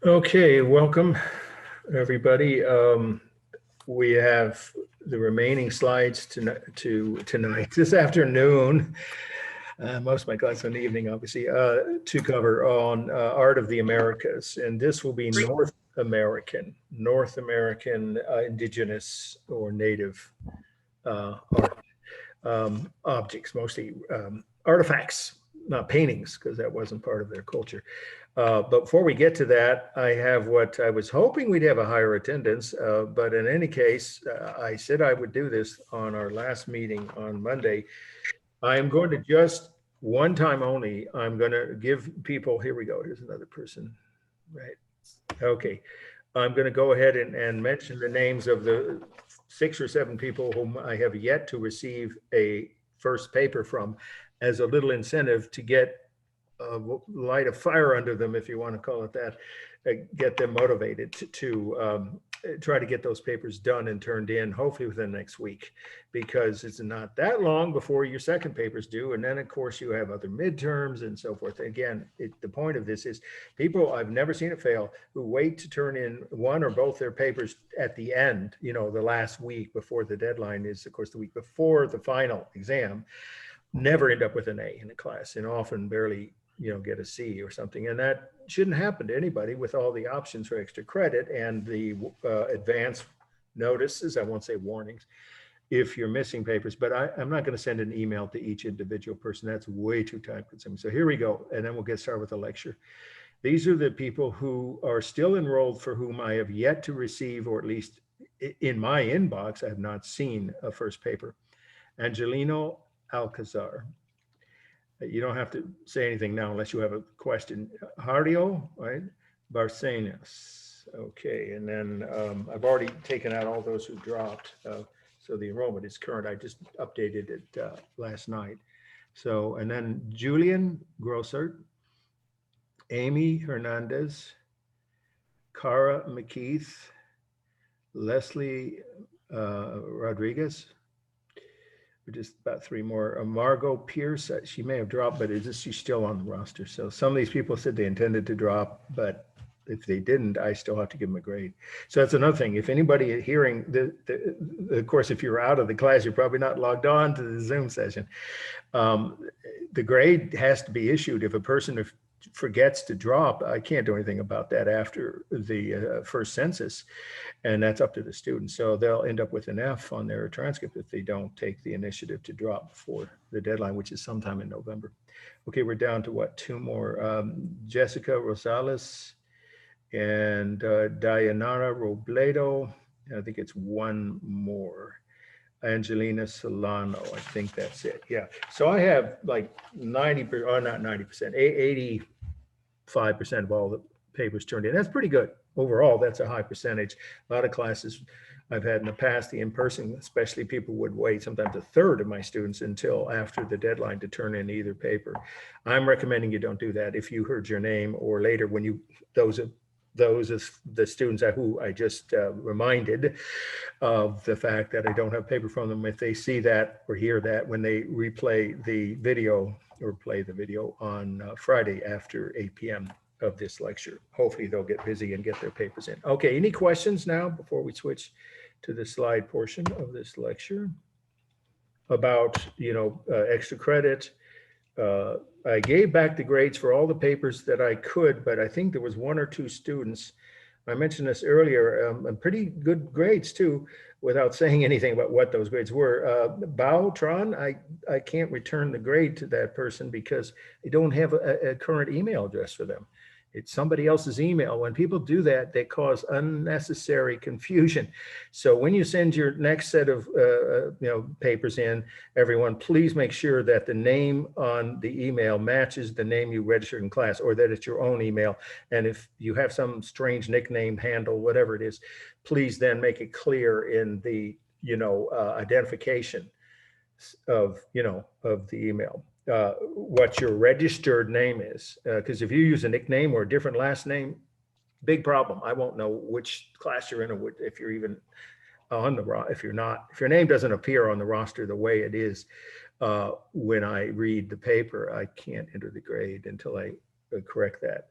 Okay, welcome everybody. We have the remaining slides tonight, this afternoon. Most of my classes in the evening, obviously, to cover on Art of the Americas, and this will be North American indigenous or native art objects, mostly artifacts, not paintings, because that wasn't part of their culture. But before we get to that, I have what I was hoping we'd have a higher attendance, but in any case, I said I would do this on our last meeting on Monday. I am going to just one time only, I'm going to give people, here we go, here's another person, right? Okay, I'm going to go ahead and mention the names of the 6 or 7 people whom I have yet to receive a first paper from as a little incentive to get light a fire under them, if you want to call it that, get them motivated to try to get those papers done and turned in, hopefully within the next week, because it's not that long before your second paper's due. And then, of course, you have other midterms and so forth. Again, the point of this is people, I've never seen it fail, who wait to turn in one or both their papers at the end, you know, the last week before the deadline is, of course, the week before the final exam, never end up with an A in the class and often barely, you know, get a C or something. And that shouldn't happen to anybody with all the options for extra credit and the advance notices, I won't say warnings, if you're missing papers. But I'm not going to send an email to each individual person. That's way too time consuming. So here we go. And then we'll get started with the lecture. These are the people who are still enrolled for whom I have yet to receive, or at least in my inbox, I have not seen a first paper. Angelino Alcazar. You don't have to say anything now unless you have a question. Hardio, right? Barcenas. Okay, and then I've already taken out all those who dropped. So the enrollment is current. I just updated it last night. So, and then Julian Grossart, Amy Hernandez, Cara McKeith, Leslie Rodriguez, just about 3 more. Margot Pierce, she may have dropped, but she's still on the roster. So some of these people said they intended to drop, but if they didn't, I still have to give them a grade. So that's another thing. If anybody hearing of course, if you're out of the class, you're probably not logged on to the Zoom session. The grade has to be issued. If a person forgets to drop, I can't do anything about that after the first census, and that's up to the students. So they'll end up with an F on their transcript if they don't take the initiative to drop before the deadline, which is sometime in November. Okay, we're down to what, 2 more. Jessica Rosales and Dayanara Robledo. I think it's 1 more. Angelina Solano, I think that's it. Yeah. So I have like 90%, or not 90%, 85% of all the papers turned in. That's pretty good. Overall, that's a high percentage. A lot of classes I've had in the past, the in-person, especially, people would wait sometimes a third of my students until after the deadline to turn in either paper. I'm recommending you don't do that. If you heard your name or later when you, those are the students who I just reminded of the fact that I don't have paper from them. If they see that or hear that when they replay the video or play the video on Friday after 8 p.m. of this lecture, hopefully they'll get busy and get their papers in. Okay, any questions now before we switch to the slide portion of this lecture about, you know, extra credit? I gave back the grades for all the papers that I could, but I think there was 1 or 2 students, I mentioned this earlier, pretty good grades too, without saying anything about what those grades were. Bao Tron, I can't return the grade to that person because I don't have a current email address for them. It's somebody else's email. When people do that, they cause unnecessary confusion. So when you send your next set of papers in, everyone, please make sure that the name on the email matches the name you registered in class, or that it's your own email. And if you have some strange nickname, handle, whatever it is, please then make it clear in the identification of the email. What your registered name is, because if you use a nickname or a different last name, big problem. I won't know which class you're in, or if you're even on the if you're not, if your name doesn't appear on the roster the way it is when I read the paper, I can't enter the grade until I correct that.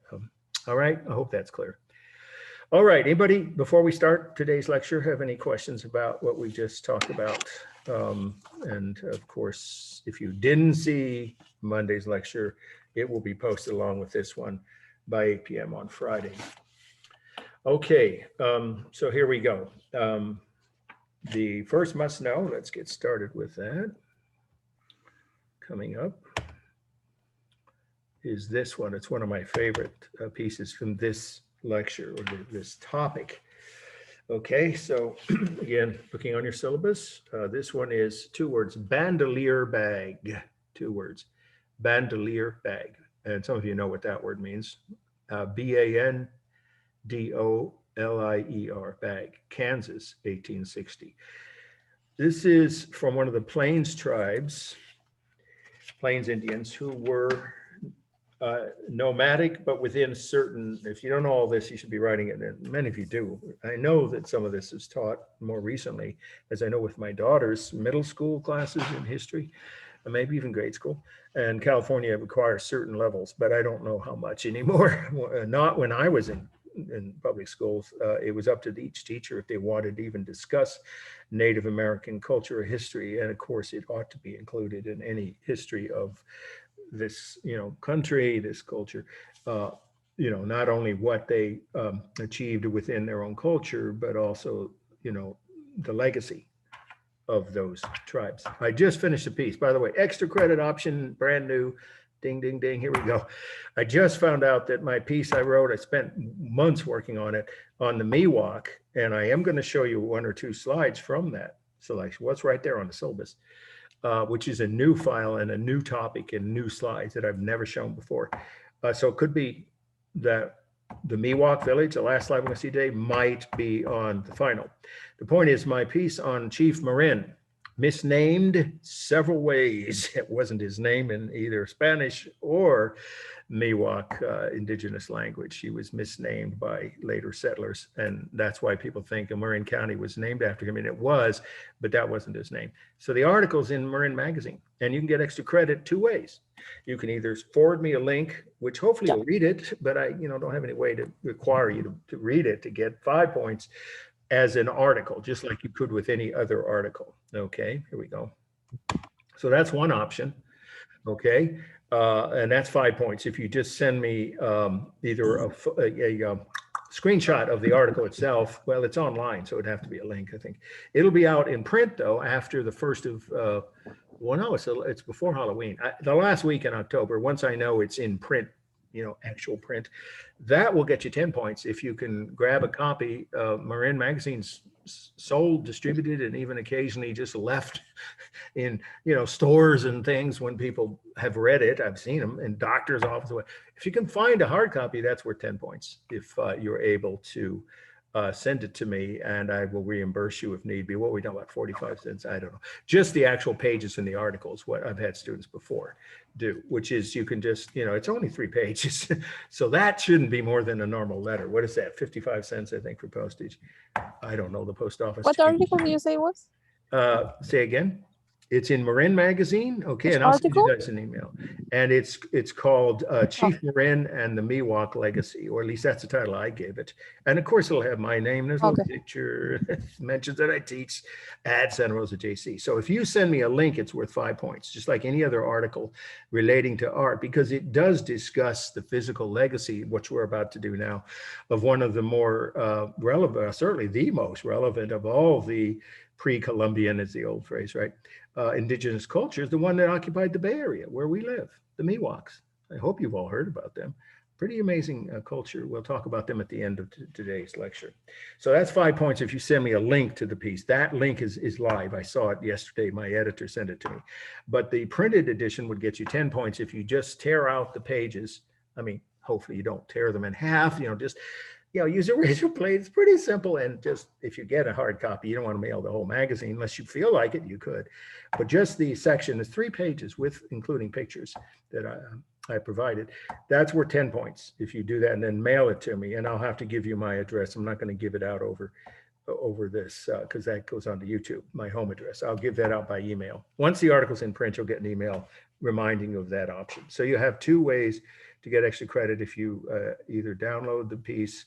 All right, I hope that's clear. All right, anybody, before we start today's lecture, have any questions about what we just talked about? And of course, if you didn't see Monday's lecture, it will be posted along with this one by 8 p.m. on Friday. Okay, so here we go. The first must know, let's get started with that. Coming up is this one. It's one of my favorite pieces from this lecture or this topic. Okay, so again, looking on your syllabus, this one is 2 words, bandolier bag, 2 words, bandolier bag. And some of you know what that word means. B-A-N-D-O-L-I-E-R, bag, Kansas, 1860. This is from one of the Plains tribes, Plains Indians, who were nomadic, but within certain, if you don't know all this, you should be writing it, and many of you do. I know that some of this is taught more recently, as I know with my daughter's middle school classes in history, and maybe even grade school. And California requires certain levels, but I don't know how much anymore. Not when I was in public schools. It was up to each teacher if they wanted to even discuss Native American culture or history. And of course, it ought to be included in any history of this, country, this culture, not only what they achieved within their own culture, but also, the legacy of those tribes. I just finished a piece, by the way, extra credit option, brand new, ding, ding, ding, here we go. I just found out that my piece I wrote, I spent months working on it, on the Miwok, and I am going to show you 1 or 2 slides from that selection. What's right there on the syllabus. Which is a new file and a new topic and new slides that I've never shown before. So it could be that the Miwok village, the last slide we're going to see today, might be on the final. The point is my piece on Chief Marin, misnamed several ways. It wasn't his name in either Spanish or Miwok indigenous language. He was misnamed by later settlers, and that's why people think Marin County was named after him, and it was, but that wasn't his name. So the article's in Marin Magazine, and you can get extra credit 2 ways. You can either forward me a link, which hopefully you'll read it, but I don't have any way to require you to read it to get 5 points as an article, just like you could with any other article. Okay, here we go. So that's one option. Okay. And that's 5 points. If you just send me either a screenshot of the article itself, well, it's online, so it'd have to be a link, I think. It'll be out in print, though, after the 1st of, well, no, it's before Halloween. The last week in October, once I know it's in print, actual print, that will get you 10 points. If you can grab a copy, Marin Magazine's sold, distributed, and even occasionally just left in stores and things when people have read it. I've seen them in doctor's offices. If you can find a hard copy, that's worth 10 points if you're able to send it to me, and I will reimburse you if need be. What we know, about 45 cents, I don't know. Just the actual pages in the articles, what I've had students before do, which is you can just, it's only 3 pages. So that shouldn't be more than a normal letter. What is that? 55 cents, I think, for postage. I don't know the post office. What article did you say was? Say again. It's in Marin Magazine. Okay, Which and I'll article? send you guys an email. And it's called Chief Marin and the Miwok Legacy, or at least that's the title I gave it. And of course, it'll have my name. There's a little picture, mentions that I teach at Santa Rosa JC. So if you send me a link, it's worth 5 points, just like any other article relating to art, because it does discuss the physical legacy, which we're about to do now, of one of the more relevant, certainly the most relevant of all the pre-Columbian is the old phrase, right? Indigenous cultures, the one that occupied the Bay Area where we live, the Miwoks. I hope you've all heard about them. Pretty amazing culture. We'll talk about them at the end of today's lecture. So that's 5 points if you send me a link to the piece. That link is live. I saw it yesterday. My editor sent it to me. But the printed edition would get you 10 points if you just tear out the pages. I mean, hopefully you don't tear them in half, just use a razor blade. It's pretty simple. And just if you get a hard copy, you don't want to mail the whole magazine unless you feel like it, you could. But just the section is 3 pages with including pictures that I provided. That's worth 10 points if you do that, and then mail it to me. And I'll have to give you my address. I'm not going to give it out over this because that goes on to YouTube, my home address. I'll give that out by email. Once the article's in print, you'll get an email reminding you of that option. So you have 2 ways to get extra credit if you either download the piece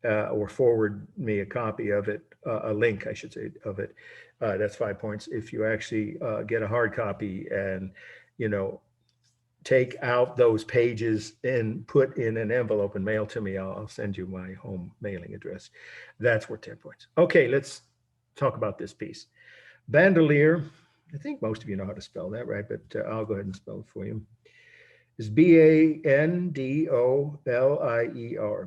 or forward me a copy of it, a link, I should say, of it. That's 5 points. If you actually get a hard copy and, you know, take out those pages and put in an envelope and mail to me, I'll send you my home mailing address. That's worth 10 points. Okay, let's talk about this piece. Bandolier, I think most of you know how to spell that, right? But I'll go ahead and spell it for you. It's Bandolier,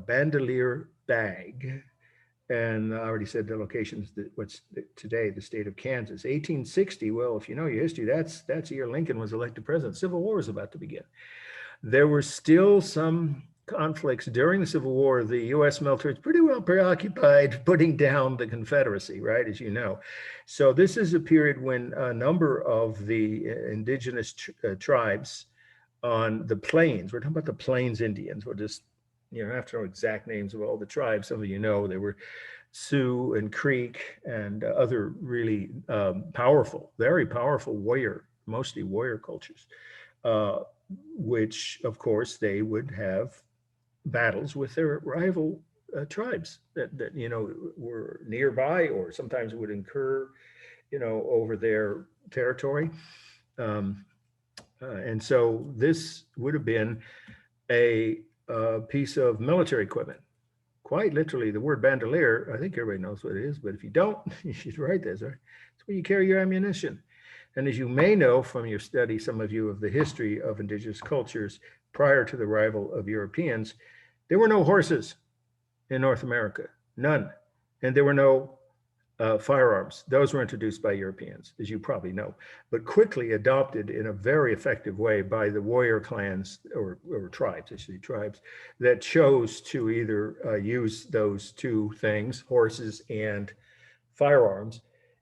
Bandolier bag. And I already said the locations, what's today, the state of Kansas. 1860, well, if you know your history, that's the year Lincoln was elected president. Civil War is about to begin. There were still some conflicts during the Civil War. The U.S. military is pretty well preoccupied putting down the Confederacy, right, as you know. So this is a period when a number of the indigenous tribes on the plains, we're talking about the Plains Indians, we'll just, you don't have to know exact names of all the tribes. Some of you know they were Sioux and Creek and other really powerful, very powerful warrior, mostly warrior cultures, which of course they would have battles with their rival tribes that you know were nearby or sometimes would incur, you know, over their territory. And so this would have been a piece of military equipment. Quite literally, the word bandolier, I think everybody knows what it is, but if you don't, you should write this, right? It's where you carry your ammunition. And as you may know from your study, some of you, of the history of indigenous cultures prior to the arrival of Europeans, there were no horses in North America, none. And there were no firearms. Those were introduced by Europeans, as you probably know, but quickly adopted in a very effective way by the warrior clans or tribes, actually tribes, that chose to either use those two things, horses and firearms,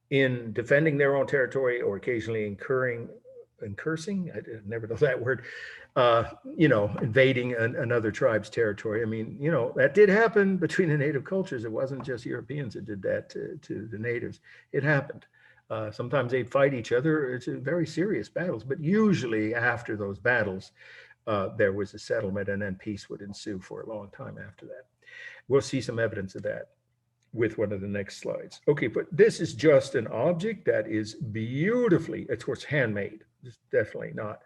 in defending their own territory or occasionally incursing, I never know that word, you know, invading another tribe's territory. I mean, you know, that did happen between the native cultures. It wasn't just Europeans that did that to the natives. It happened. Sometimes they'd fight each other. It's very serious battles, but usually after those battles, there was a settlement and then peace would ensue for a long time after that. We'll see some evidence of that with one of the next slides. Okay, but this is just an object that is beautifully, of course, handmade. It's definitely not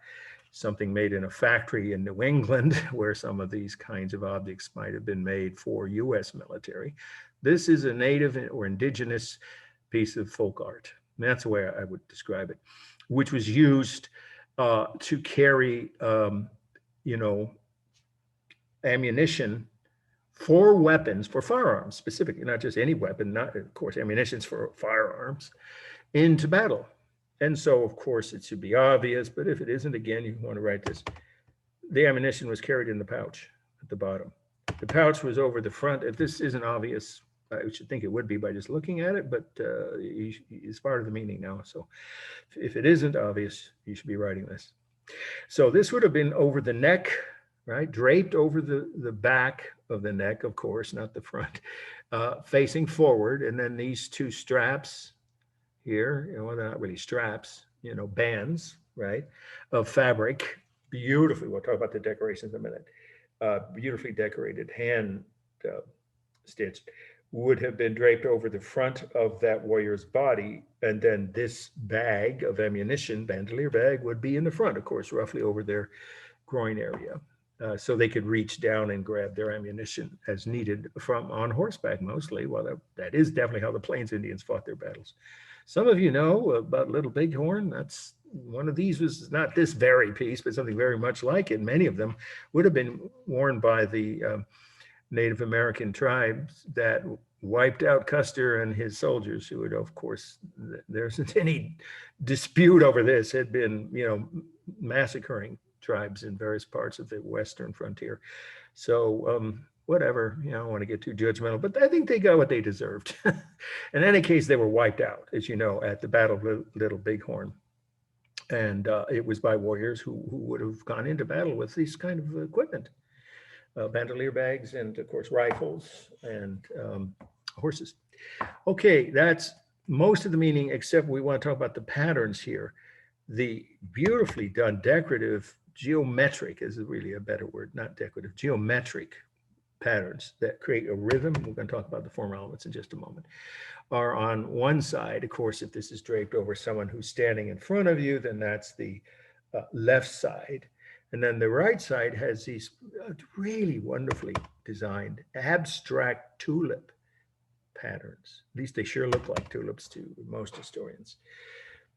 something made in a factory in New England where some of these kinds of objects might have been made for US military. This is a native or indigenous piece of folk art. And that's the way I would describe it, which was used to carry, you know, ammunition for weapons, for firearms specifically, not just any weapon, not, of course, ammunitions for firearms into battle. And so, of course, it should be obvious, but if it isn't, again, you want to write this. The ammunition was carried in the pouch at the bottom. The pouch was over the front. If this isn't obvious, I should think it would be by just looking at it, but it's part of the meaning now. So if it isn't obvious, you should be writing this. So this would have been over the neck, right? Draped over the back of the neck, of course, not the front, facing forward. And then these two straps here, you know, they're not really straps, you know, bands, right, of fabric, beautifully, we'll talk about the decorations in a minute, beautifully decorated, hand stitched, would have been draped over the front of that warrior's body. And then this bag of ammunition, bandolier bag, would be in the front, of course, roughly over their groin area. So they could reach down and grab their ammunition as needed from on horseback mostly. Well, that is definitely how the Plains Indians fought their battles. Some of you know about Little Bighorn. That's one of these, was not this very piece, but something very much like it. Many of them would have been worn by the Native American tribes that wiped out Custer and his soldiers, who would, of course, there isn't any dispute over this, had been, you know, massacring tribes in various parts of the western frontier. So whatever, you know, I don't want to get too judgmental, but I think they got what they deserved. In any case, they were wiped out, as you know, at the Battle of Little Bighorn. And it was by warriors who would have gone into battle with these kind of equipment, bandolier bags, and of course, rifles and horses. Okay, that's most of the meaning, except we want to talk about the patterns here. The beautifully done decorative, geometric is really a better word, not decorative, geometric patterns that create a rhythm, we're going to talk about the formal elements in just a moment, are on one side. Of course, if this is draped over someone who's standing in front of you, then that's the left side. And then the right side has these really wonderfully designed abstract tulip patterns. At least they sure look like tulips to most historians.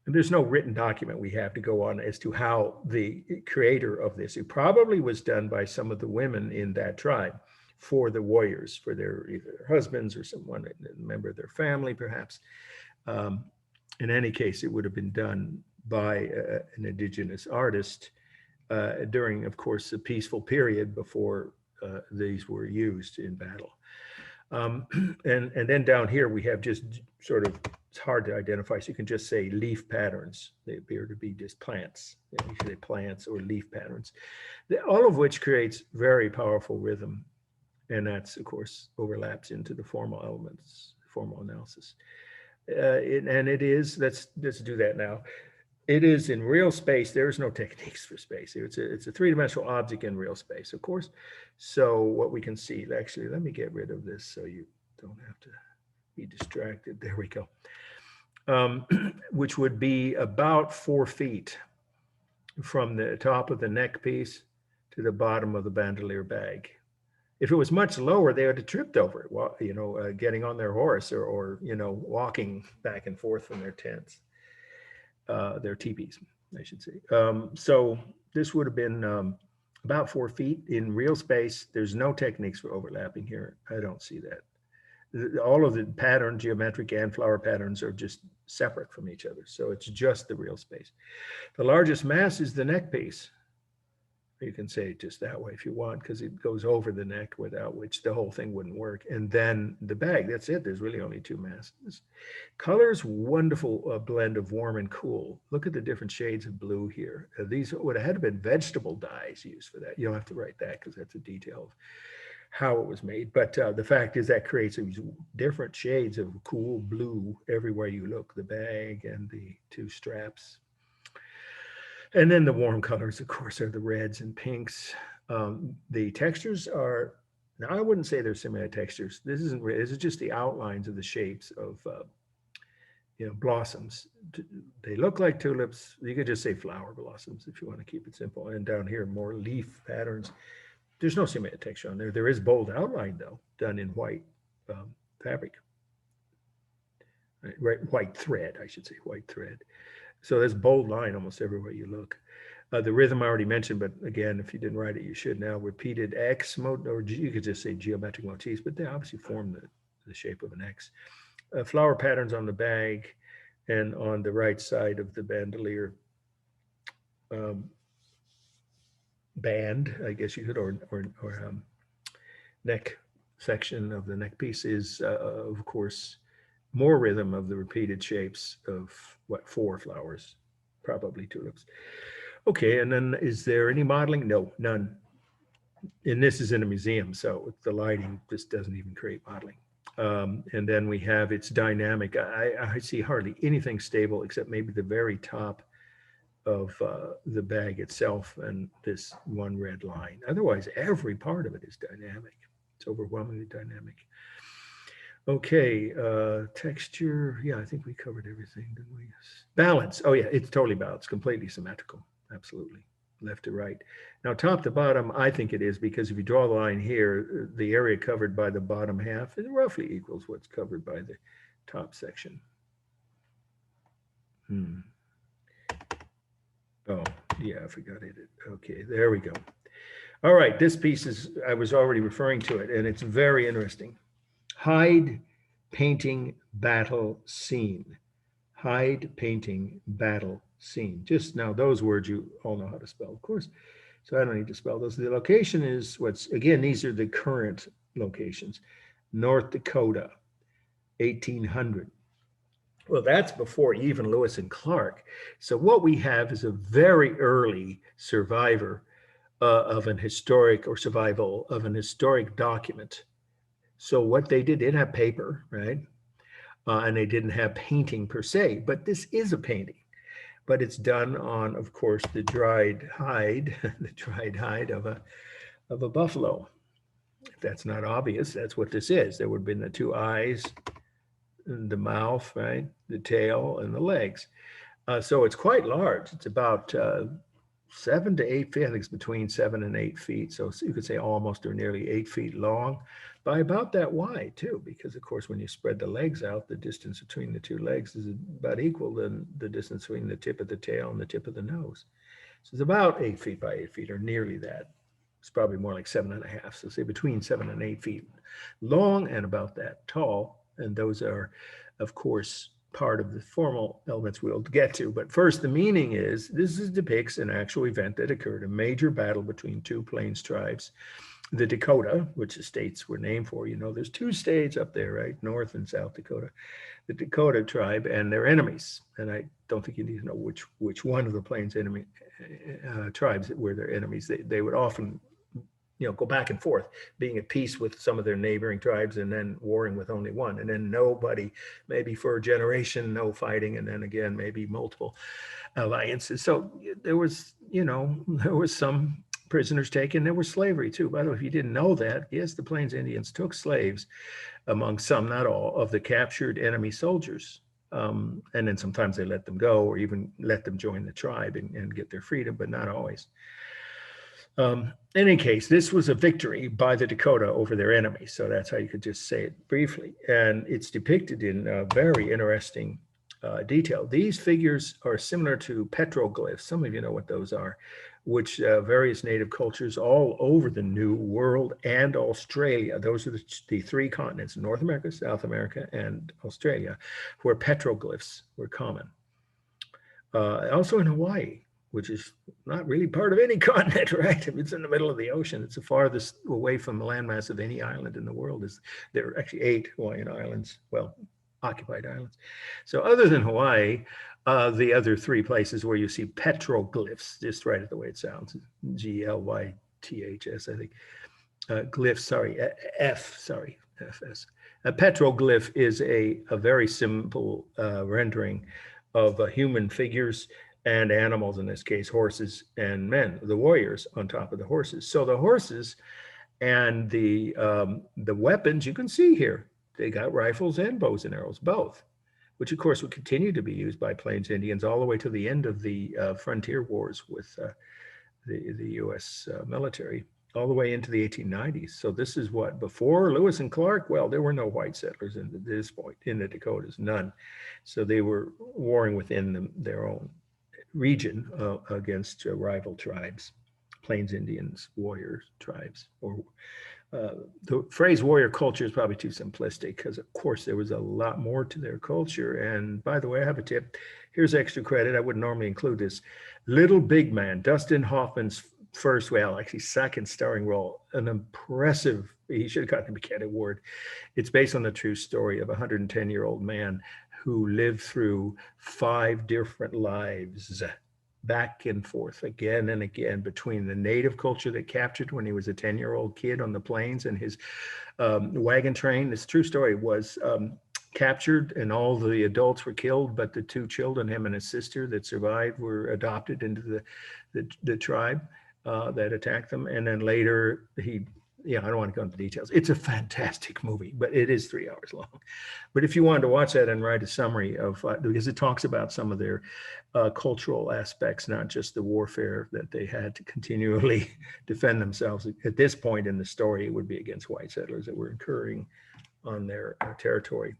And there's no written document we have to go on as to how the creator of this, it probably was done by some of the women in that tribe for the warriors, for their either their husbands or someone, a member of their family, perhaps. In any case, it would have been done by an indigenous artist during, of course, a peaceful period before these were used in battle. And then down here we have just sort of, it's hard to identify, so you can just say leaf patterns. They appear to be just plants, you say plants or leaf patterns, all of which creates very powerful rhythm. And that's, of course, overlaps into the formal elements, formal analysis. And it is, let's do that now. It is in real space. There's no techniques for space. It's a three-dimensional object in real space, of course. So what we can see, actually, let me get rid of this so you don't have to be distracted. There we go. Which would be about 4 feet from the top of the neck piece to the bottom of the bandolier bag. If it was much lower, they would have tripped over it, getting on their horse or walking back and forth from their tents, their teepees, I should say. So this would have been about 4 feet in real space. There's no techniques for overlapping here. I don't see that. All of the pattern, geometric and flower patterns, are just separate from each other. So it's just the real space. The largest mass is the neck piece. You can say it just that way if you want, because it goes over the neck, without which the whole thing wouldn't work. And then the bag, that's it. There's really only 2 masses. Colors, wonderful blend of warm and cool. Look at the different shades of blue here. These would have had to been vegetable dyes used for that. You don't have to write that because that's a detail of how it was made. But the fact is that creates these different shades of cool blue everywhere you look, the bag and the 2 straps. And then the warm colors, of course, are the reds and pinks. The textures are, now I wouldn't say they're similar textures. This is just the outlines of the shapes of blossoms. They look like tulips. You could just say flower blossoms if you want to keep it simple. And down here, more leaf patterns. There's no symmetric texture on there. There is bold outline, though, done in white fabric. Right, white thread, I should say, white thread. So there's bold line almost everywhere you look. The rhythm I already mentioned, but again, if you didn't write it, you should now. Repeated X mode, or you could just say geometric motifs, but they obviously form the shape of an X. Flower patterns on the bag and on the right side of the bandolier band, I guess you could, or neck section of the neck piece is, of course, more rhythm of the repeated shapes of 4 flowers, probably tulips. Okay, and then is there any modeling? No, none. And this is in a museum, so the lighting just doesn't even create modeling. And then we have its dynamic. I see hardly anything stable except maybe the very top of the bag itself and this one red line. Otherwise, every part of it is dynamic. It's overwhelmingly dynamic. Okay, texture. Yeah, I think we covered everything, didn't we? Balance. Oh yeah, it's totally balanced, completely symmetrical. Absolutely, left to right. Now, top to bottom, I think it is, because if you draw the line here, the area covered by the bottom half, it roughly equals what's covered by the top section. Oh, yeah, I forgot it. Okay, there we go. All right, this piece is, I was already referring to it, and it's very interesting. Hide painting battle scene. Hide painting battle scene. Just now, those words you all know how to spell, of course. So I don't need to spell those. The location is again, these are the current locations. North Dakota, 1800. Well, that's before even Lewis and Clark. So what we have is a very early survivor of an historic, or survival of an historic document. So what they didn't have paper, right? And they didn't have painting per se, but this is a painting. But it's done on, of course, the dried hide, the dried hide of a buffalo. If that's not obvious, that's what this is. There would have been the two eyes, the mouth, right, the tail, and the legs. So it's quite large. It's about 7 to 8 feet. I think it's between 7 and 8 feet. So you could say almost or nearly 8 feet long, by about that wide too, because of course, when you spread the legs out, the distance between the two legs is about equal to the distance between the tip of the tail and the tip of the nose. So it's about 8 feet by 8 feet, or nearly that. It's probably more like 7.5. So say between 7 and 8 feet long and about that tall. And those are, of course, part of the formal elements we'll get to. But first, the meaning is this depicts an actual event that occurred, a major battle between two plains tribes, the Dakota, which the states were named for. You know, there's two states up there, right? North and South Dakota. The Dakota tribe and their enemies. And I don't think you need to know which one of the plains enemy tribes were their enemies. They would often, you know, go back and forth, being at peace with some of their neighboring tribes and then warring with only one. And then nobody, maybe for a generation, no fighting. And then again, maybe multiple alliances. So there was, you know, there was some prisoners taken. There was slavery too. By the way, if you didn't know that, yes, the Plains Indians took slaves among some, not all, of the captured enemy soldiers. And then sometimes they let them go or even let them join the tribe and get their freedom, but not always. In any case, this was a victory by the Dakota over their enemies. So that's how you could just say it briefly. And it's depicted in very interesting detail. These figures are similar to petroglyphs. Some of you know what those are, which various native cultures all over the New World and Australia, those are the three continents, North America, South America, and Australia, where petroglyphs were common. Also in Hawaii, which is not really part of any continent, right? It's in the middle of the ocean. It's the farthest away from the landmass of any island in the world. There are actually 8 Hawaiian islands, well, occupied islands. So other than Hawaii, the other 3 places where you see petroglyphs, just write it the way it sounds, Glyths, I think. Glyphs, sorry, FS. A petroglyph is a very simple rendering of human figures and animals, in this case, horses and men, the warriors on top of the horses. So the horses and the weapons you can see here, they got rifles and bows and arrows, both, which of course would continue to be used by Plains Indians all the way to the end of the frontier wars with the U.S. military, all the way into the 1890s. So this is what, before Lewis and Clark? Well, there were no white settlers at this point in the Dakotas, none. So they were warring within their own region against rival tribes, Plains Indians, warrior tribes. Or the phrase warrior culture is probably too simplistic because, of course, there was a lot more to their culture. And by the way, I have a tip. Here's extra credit. I wouldn't normally include this. Little Big Man, Dustin Hoffman's first, well, actually second starring role, an impressive, he should have gotten the Academy Award. It's based on the true story of a 110-year-old man who lived through 5 different lives, back and forth again and again, between the native culture that captured when he was a 10-year-old kid on the plains and his wagon train. This true story was captured and all the adults were killed, but the 2 children, him and his sister that survived, were adopted into the tribe that attacked them. And then later I don't want to go into details. It's a fantastic movie, but it is 3 hours long. But if you wanted to watch that and write a summary of, because it talks about some of their cultural aspects, not just the warfare that they had to continually defend themselves. At this point in the story, it would be against white settlers that were incurring on their territory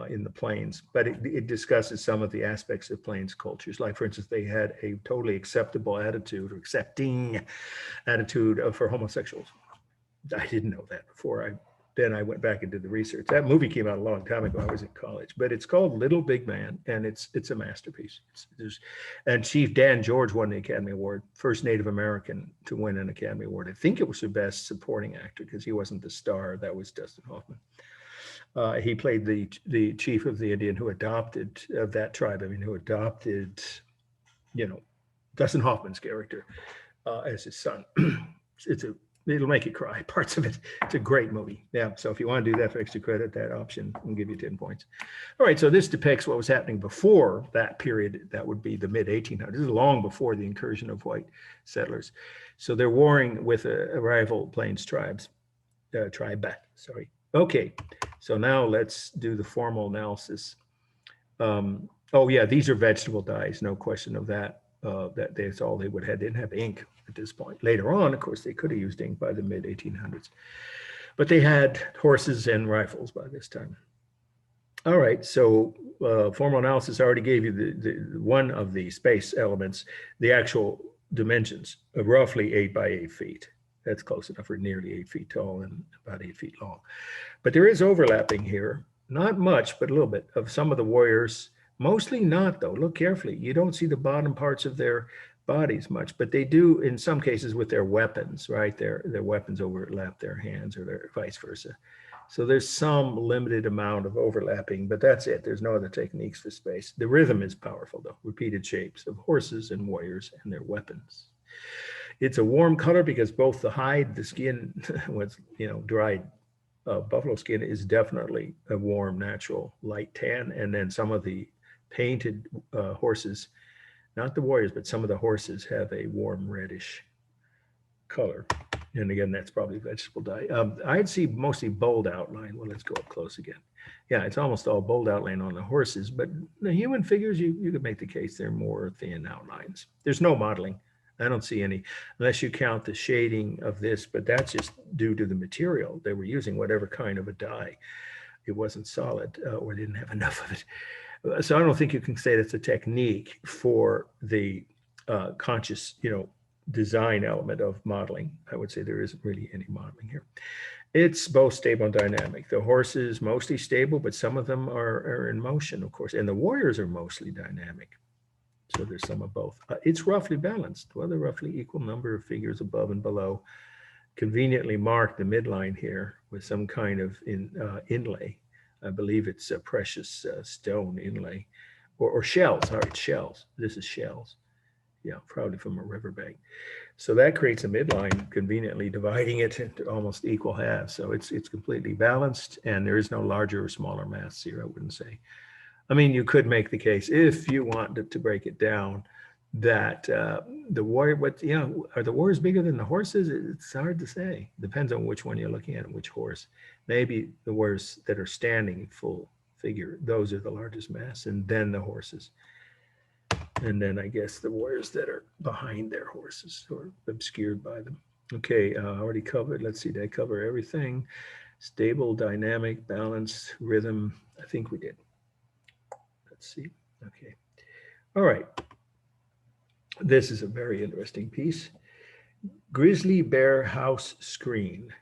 in the plains. But it discusses some of the aspects of plains cultures. Like, for instance, they had a totally acceptable attitude or accepting attitude for homosexuals. I didn't know that before. Then I went back and did the research. That movie came out a long time ago. I was in college, but it's called Little Big Man, and it's a masterpiece. And Chief Dan George won the Academy Award, first Native American to win an Academy Award. I think it was the best supporting actor because he wasn't the star. That was Dustin Hoffman. He played the chief of the Indian who adopted of that tribe. I mean, who adopted, Dustin Hoffman's character as his son. It'll make you cry, parts of it. It's a great movie. Yeah, so if you want to do that for extra credit, that option will give you 10 points. All right, so this depicts what was happening before that period. That would be the mid-1800s. This is long before the incursion of white settlers. So they're warring with a rival plains tribes. tribe, sorry. Okay, so now let's do the formal analysis. Oh yeah, these are vegetable dyes, no question of that. That's all they would have. They didn't have ink at this point. Later on, of course, they could have used ink by the mid 1800s, but they had horses and rifles by this time. All right, so formal analysis already gave you the one of the space elements, the actual dimensions of roughly 8 by 8 feet. That's close enough for nearly 8 feet tall and about 8 feet long. But there is overlapping here, not much, but a little bit of some of the warriors, mostly not though. Look carefully. You don't see the bottom parts of their bodies much, but they do in some cases with their weapons, right? Their weapons overlap their hands or their vice versa. So there's some limited amount of overlapping, but that's it. There's no other techniques for space. The rhythm is powerful though, repeated shapes of horses and warriors and their weapons. It's a warm color because both the hide, the skin, what's, dried buffalo skin is definitely a warm, natural light tan. And then some of the painted horses, not the warriors, but some of the horses have a warm reddish color. And again, that's probably vegetable dye. I'd see mostly bold outline. Well, let's go up close again. Yeah, it's almost all bold outline on the horses, but the human figures, you could make the case they're more thin outlines. There's no modeling. I don't see any, unless you count the shading of this, but that's just due to the material. They were using whatever kind of a dye. It wasn't solid or didn't have enough of it. So I don't think you can say that's a technique for the conscious, design element of modeling. I would say there isn't really any modeling here. It's both stable and dynamic. The horses mostly stable, but some of them are in motion, of course, and the warriors are mostly dynamic. So there's some of both. It's roughly balanced. Well, the roughly equal number of figures above and below conveniently mark the midline here with some kind of inlay. I believe it's a precious stone inlay or shells. Sorry, it's shells. This is shells. Yeah, probably from a riverbank. So that creates a midline, conveniently dividing it into almost equal halves. So it's completely balanced, and there is no larger or smaller mass here, I wouldn't say. I mean, you could make the case, if you wanted to break it down, that the warrior, are the warriors bigger than the horses? It's hard to say. Depends on which one you're looking at and which horse. Maybe the warriors that are standing full figure, those are the largest mass, and then the horses. And then I guess the warriors that are behind their horses or obscured by them. Okay, already covered. Let's see, did I cover everything? Stable, dynamic, balanced, rhythm. I think we did. Let's see. Okay. All right. This is a very interesting piece. Grizzly Bear house screen.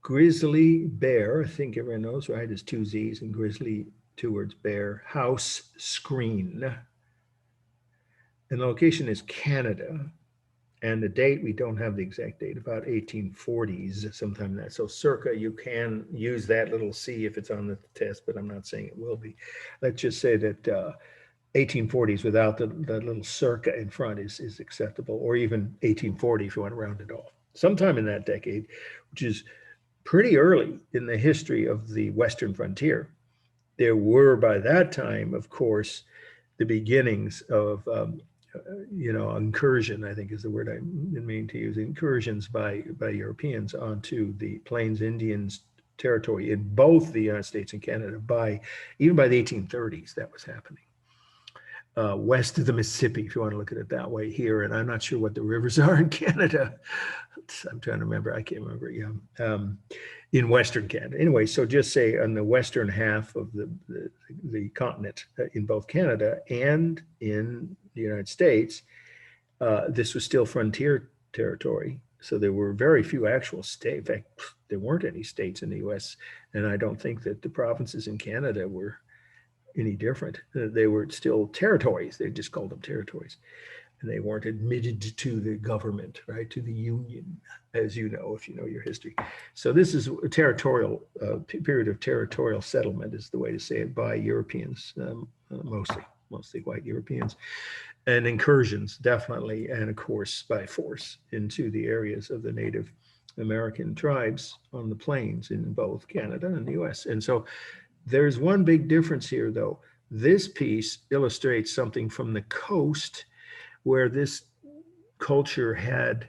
Grizzly Bear, I think everyone knows, right? Is 2 Z's and Grizzly, 2 words, bear, house screen. And the location is Canada. And the date, we don't have the exact date, about 1840s, sometime that. So circa, you can use that little C if it's on the test, but I'm not saying it will be. Let's just say that 1840s without the little circa in front is acceptable, or even 1840 if you want to round it off. Sometime in that decade, which is pretty early in the history of the Western frontier. There were, by that time, of course, the beginnings of incursion, I think is the word I mean to use, incursions by Europeans onto the Plains Indians territory in both the United States and Canada even by the 1830s. That was happening. West of the Mississippi, if you want to look at it that way here. And I'm not sure what the rivers are in Canada. I'm trying to remember. I can't remember. Yeah. In Western Canada. Anyway, so just say on the western half of the continent in both Canada and in the United States, this was still frontier territory. So there were very few actual states. In fact, there weren't any states in the US. And I don't think that the provinces in Canada were any different. They were still territories. They just called them territories. And they weren't admitted to the government, right, to the union, as you know, if you know your history. So this is a territorial period of territorial settlement is the way to say it, by Europeans, mostly white Europeans, and incursions definitely, and of course by force into the areas of the Native American tribes on the plains in both Canada and the US. And so there's one big difference here, though. This piece illustrates something from the coast where this culture had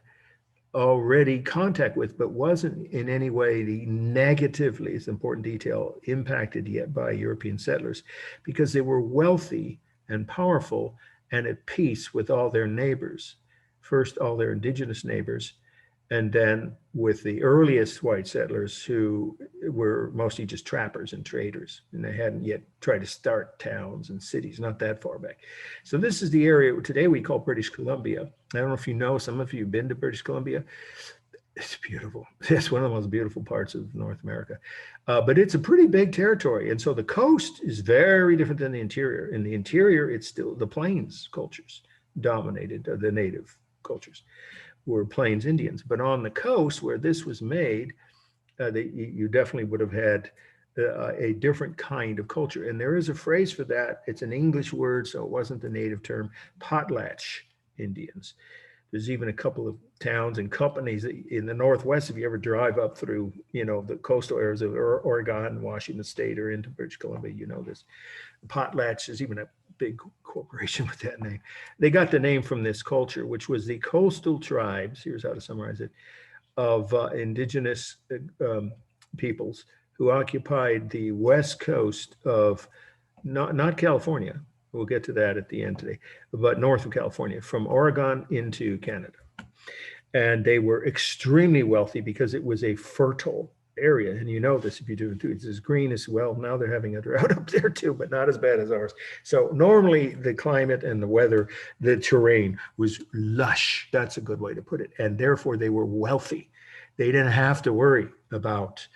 already contact with, but wasn't in any way negatively, it's an important detail, impacted yet by European settlers, because they were wealthy and powerful and at peace with all their neighbors. First, all their indigenous neighbors, and then with the earliest white settlers who were mostly just trappers and traders, and they hadn't yet tried to start towns and cities, not that far back. So this is the area today we call British Columbia. I don't know if you know, some of you have been to British Columbia. It's beautiful. It's one of the most beautiful parts of North America. But it's a pretty big territory. And so the coast is very different than the interior. In the interior, it's still the plains cultures dominated, the native cultures were Plains Indians. But on the coast where this was made, you definitely would have had a different kind of culture. And there is a phrase for that. It's an English word, so it wasn't the native term, potlatch Indians. There's even a couple of towns and companies in the Northwest. If you ever drive up through, the coastal areas of Oregon, Washington State, or into British Columbia, you know this. Potlatch is even a big corporation with that name. They got the name from this culture, which was the coastal tribes, here's how to summarize it, of indigenous peoples who occupied the west coast of, not California, we'll get to that at the end today, but north of California, from Oregon into Canada. And they were extremely wealthy because it was a fertile area. And you know this if you do it too. It's as green as well. Now they're having a drought up there too, but not as bad as ours. So normally the climate and the weather, the terrain was lush. That's a good way to put it. And therefore they were wealthy. They didn't have to worry about,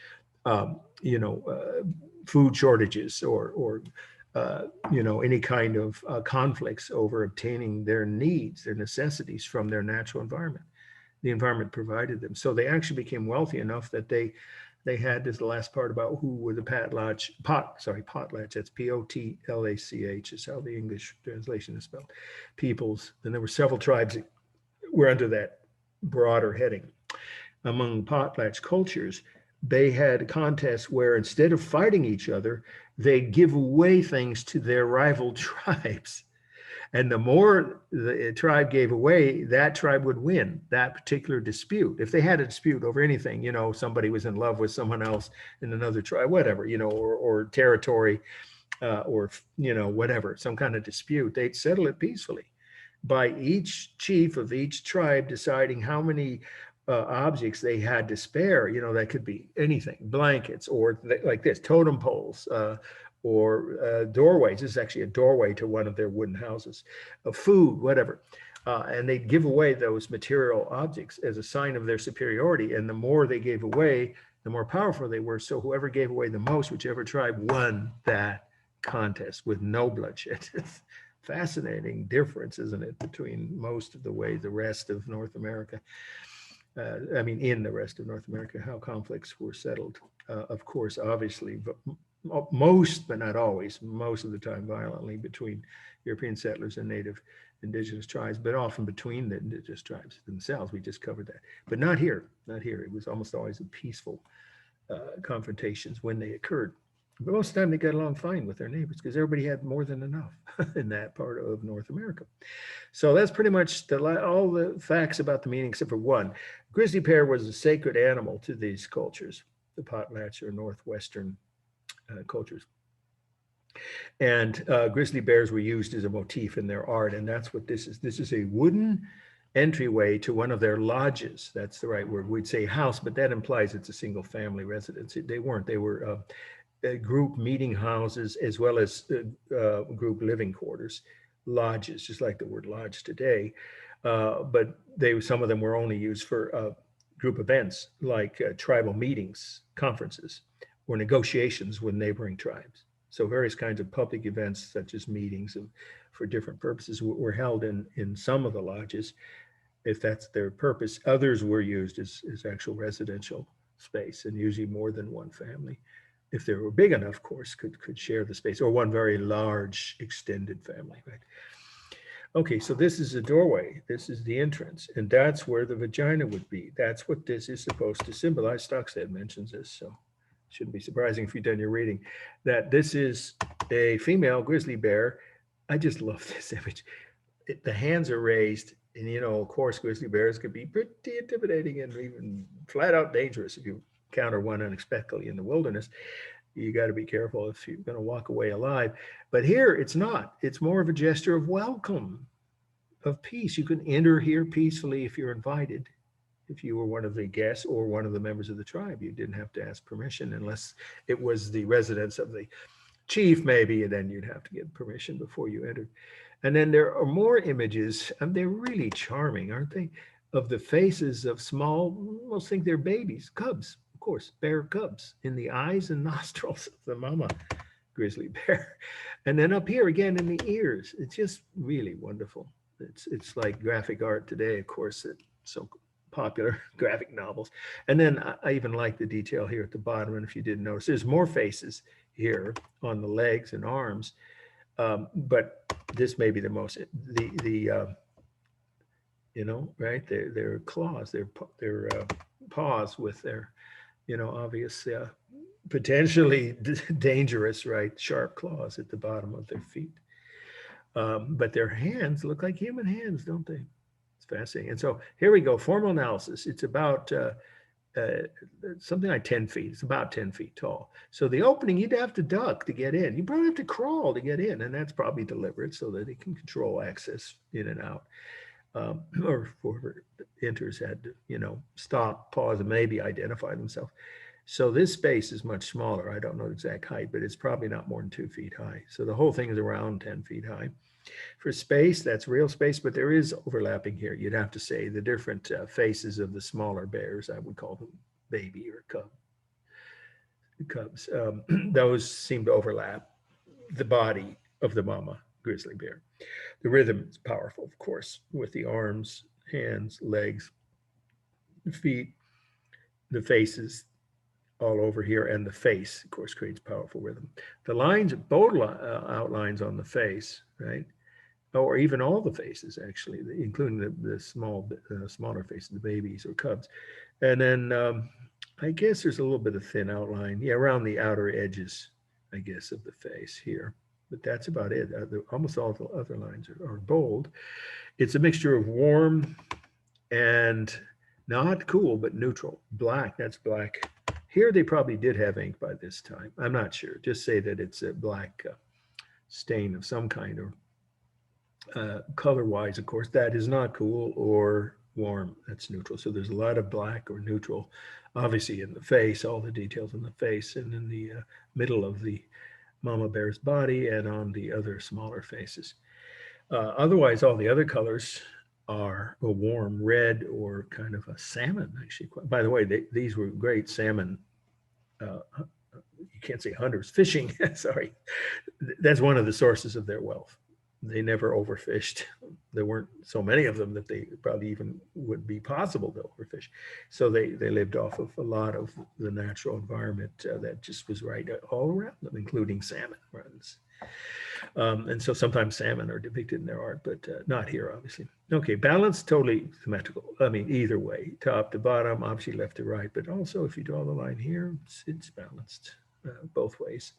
food shortages or any kind of conflicts over obtaining their needs, their necessities from their natural environment. The environment provided them. So they actually became wealthy enough that they had, this is the last part about who were the potlatch, that's P-O-T-L-A-C-H is how the English translation is spelled, peoples. And there were several tribes that were under that broader heading. Among potlatch cultures, they had contests where instead of fighting each other, they'd give away things to their rival tribes. And the more the tribe gave away, that tribe would win that particular dispute. If they had a dispute over anything, somebody was in love with someone else in another tribe, whatever, or territory, or whatever, some kind of dispute, they'd settle it peacefully by each chief of each tribe deciding how many objects they had to spare. That could be anything, blankets, or like this, totem poles, or doorways. This is actually a doorway to one of their wooden houses, food, whatever. And they'd give away those material objects as a sign of their superiority. And the more they gave away, the more powerful they were. So whoever gave away the most, whichever tribe won that contest with no bloodshed. Fascinating difference, isn't it, between most of the way the rest of North America, in the rest of North America, how conflicts were settled. Of course, obviously, but most, but not always, most of the time violently between European settlers and native indigenous tribes, but often between the indigenous tribes themselves. We just covered that, but not here, not here. It was almost always a peaceful confrontations when they occurred. But most of the time they got along fine with their neighbors because everybody had more than enough in that part of North America. So that's pretty much all the facts about the meaning except for one. Grizzly bear was a sacred animal to these cultures, the potlatch or Northwestern cultures. And grizzly bears were used as a motif in their art. And that's what this is. This is a wooden entryway to one of their lodges. That's the right word. We'd say house, but that implies it's a single family residence. They weren't. They were group meeting houses as well as group living quarters, lodges, just like the word lodge today. But some of them were only used for group events like tribal meetings, conferences, or negotiations with neighboring tribes. So various kinds of public events, such as meetings for different purposes, were held in some of the lodges, if that's their purpose. Others were used as actual residential space, and usually more than one family, if they were big enough, of course, could share the space, or one very large extended family, right? Okay, so this is a doorway. This is the entrance, and that's where the vagina would be. That's what this is supposed to symbolize. Stockstead mentions this, so shouldn't be surprising if you've done your reading, that this is a female grizzly bear. I just love this image. The hands are raised And, you know, of course, grizzly bears could be pretty intimidating and even flat out dangerous if you encounter one unexpectedly in the wilderness. You got to be careful if you're going to walk away alive. But here, it's not. It's more of a gesture of welcome, of peace. You can enter here peacefully if you're invited. If you were one of the guests or one of the members of the tribe, you didn't have to ask permission unless it was the residence of the chief, maybe, and then you'd have to get permission before you entered. And then there are more images, and they're really charming, aren't they? Of the faces of small, almost think they're babies, cubs, of course, bear cubs, in the eyes and nostrils of the mama grizzly bear. And then up here again in the ears. It's just really wonderful. It's like graphic art today, of course, it's so popular, graphic novels. And then I even like the detail here at the bottom. And if you didn't notice, there's more faces here on the legs and arms. But this may be the most, you know, right? Their claws, their paws with their, you know, obvious, potentially dangerous, right? Sharp claws at the bottom of their feet. But their hands look like human hands, don't they? It's fascinating. And so here we go, formal analysis. It's about something like 10 feet. It's about 10 feet tall. So the opening, you'd have to duck to get in. You probably have to crawl to get in, and that's probably deliberate so that it can control access in and out. Or whoever enters had to, you know, stop, pause, and maybe identify themselves. So this space is much smaller. I don't know the exact height, but it's probably not more than 2 feet high. So the whole thing is around 10 feet high. For space, that's real space, but there is overlapping here. You'd have to say the different faces of the smaller bears, I would call them baby or cubs. Those seem to overlap the body of the mama grizzly bear. The rhythm is powerful, of course, with the arms, hands, legs, feet, the faces all over here, and the face, of course, creates powerful rhythm. The lines, bold outlines on the face, right? Or even all the faces, actually, including the smaller faces, the babies or cubs. And then I guess there's a little bit of thin outline, yeah, around the outer edges, I guess, of the face here. But that's about it. Almost all the other lines are bold. It's a mixture of warm and not cool, but neutral. Black, that's black. Here they probably did have ink by this time. I'm not sure. Just say that it's a black stain of some kind, or color-wise, of course, that is not cool or warm. That's neutral. So there's a lot of black or neutral, obviously in the face, all the details in the face, and in the middle of the mama bear's body, and on the other smaller faces. Otherwise, all the other colors are a warm red or kind of a salmon, actually. By the way, these were great salmon. You can't say hunters, fishing. Sorry. That's one of the sources of their wealth. They never overfished. There weren't so many of them that they probably even would be possible to overfish. So they lived off of a lot of the natural environment that just was right all around them, including salmon runs. And so sometimes salmon are depicted in their art, but not here, obviously. Okay, balance, totally symmetrical. I mean, either way, top to bottom, obviously left to right, but also if you draw the line here, it's balanced both ways.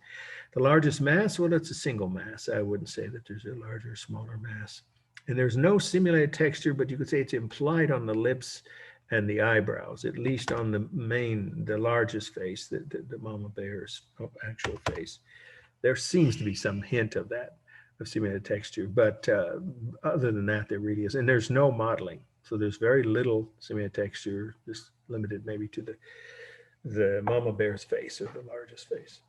The largest mass, well, it's a single mass. I wouldn't say that there's a larger or smaller mass. And there's no simulated texture, but you could say it's implied on the lips and the eyebrows, at least on the largest face, the mama bear's actual face. There seems to be some hint of that, of simulated texture, but other than that, there really is. And there's no modeling. So there's very little simulated texture, just limited maybe to the mama bear's face, or the largest face,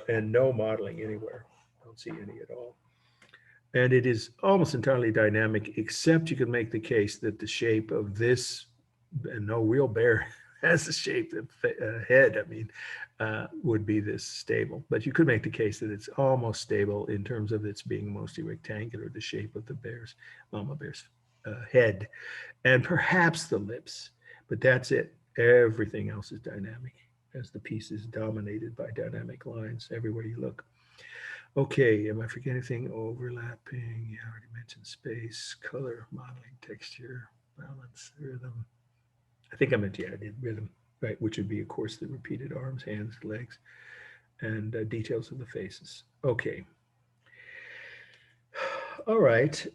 and no modeling anywhere. Don't see any at all. And it is almost entirely dynamic, except you can make the case that the shape of this, and no real bear has the shape of head, I mean, would be this stable. But you could make the case that it's almost stable in terms of its being mostly rectangular, the shape of the mama bear's head, and perhaps the lips, but that's it. Everything else is dynamic, as the piece is dominated by dynamic lines everywhere you look. Okay, am I forgetting anything? Overlapping, I already mentioned space, color, modeling, texture, balance, rhythm. I think I meant, yeah, I did rhythm, right, which would be, of course, the repeated arms, hands, legs, and details of the faces. Okay. All right.